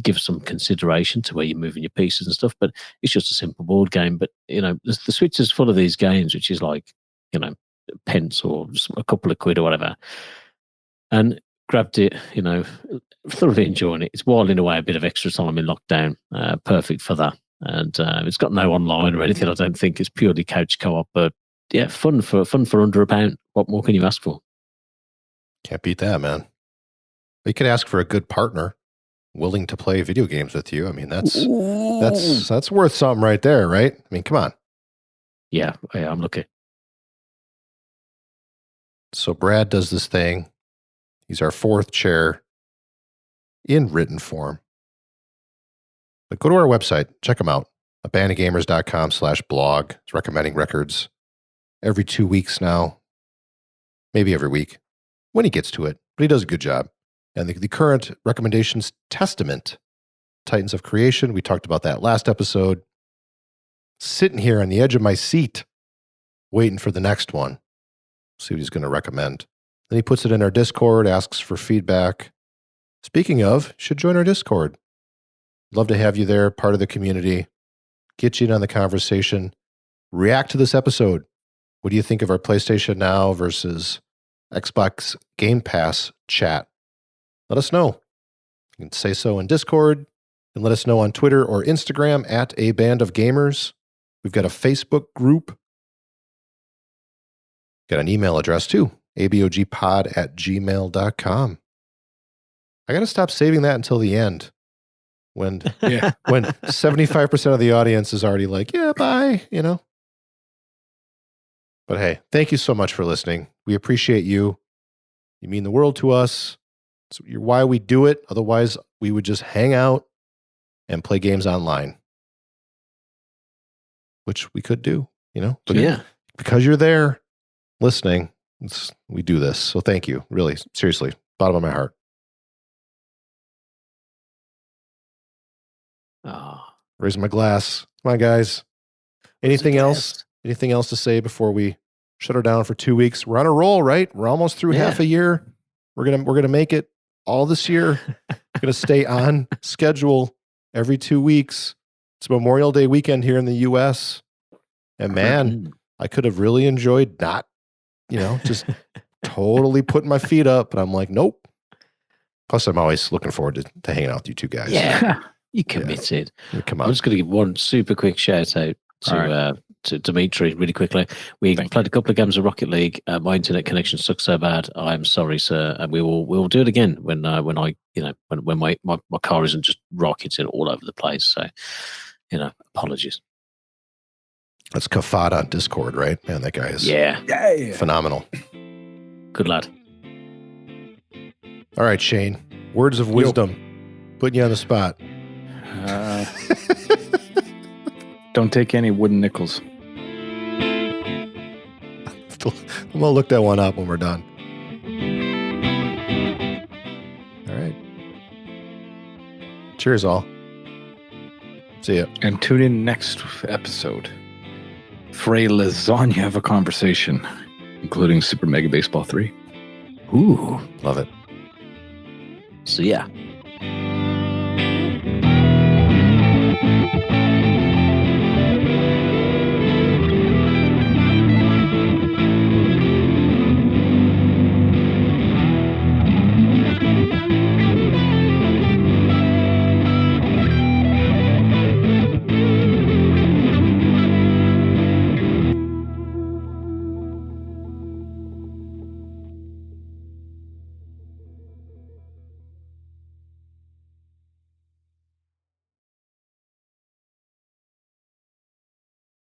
give some consideration to where you're moving your pieces and stuff. But it's just a simple board game. But the Switch is full of these games, which is like pence or a couple of quid or whatever. And grabbed it, thoroughly enjoying it. It's whiling away a bit of extra time in lockdown. Perfect for that. And it's got no online or anything. I don't think it's purely couch co-op, but yeah, fun for under £1. What more can you ask for? Can't beat that, man. You could ask for a good partner willing to play video games with you. I mean, that's worth something right there, right? I mean, come on. Yeah, I'm lucky. So Brad does this thing. He's our fourth chair in written form. But go to our website, check them out. abandonedgamers.com/blog. It's recommending records every 2 weeks now, maybe every week when he gets to it, but he does a good job. And the current recommendations testament, Titans of Creation, we talked about that last episode. Sitting here on the edge of my seat, waiting for the next one. See what he's going to recommend. Then he puts it in our Discord, asks for feedback. Speaking of, you should join our Discord. Love to have you there, part of the community. Get you in on the conversation. React to this episode. What do you think of our PlayStation Now versus Xbox Game Pass chat? Let us know. You can say so in Discord and let us know on Twitter or Instagram at A Band of Gamers. We've got a Facebook group. Got an email address too, abogpod@gmail.com. I got to stop saving that until the end. When 75% of the audience is already like, yeah, bye, But hey, thank you so much for listening. We appreciate you. You mean the world to us. It's why we do it. Otherwise, we would just hang out and play games online, which we could do, But yeah, because you're there listening, we do this. So thank you. Really, seriously, bottom of my heart. Raising my glass. Come on, guys. Anything else? Anything else to say before we shut her down for 2 weeks? We're on a roll, right? We're almost through half a year. We're gonna make it all this year. We're gonna stay on schedule every 2 weeks. It's Memorial Day weekend here in the U.S. And man, I could have really enjoyed not, just totally putting my feet up. But I'm like, nope. Plus, I'm always looking forward to hanging out with you two guys. Yeah. You committed. Yeah. Come on. I'm just going to give one super quick shout out to Dimitri really quickly. We played a couple of games of Rocket League. My internet connection sucks so bad. I'm sorry, sir. And we'll do it again when my car isn't just rocketing all over the place. So, apologies. That's Kafada on Discord, right? Man, that guy is phenomenal. Good lad. All right, Shane. Words of wisdom. Putting you on the spot. Don't take any wooden nickels. I'm going to look that one up when we're done. All right. Cheers, all. See ya. And tune in next episode for a lasagna of a conversation, including Super Mega Baseball 3. Ooh. Love it. See ya.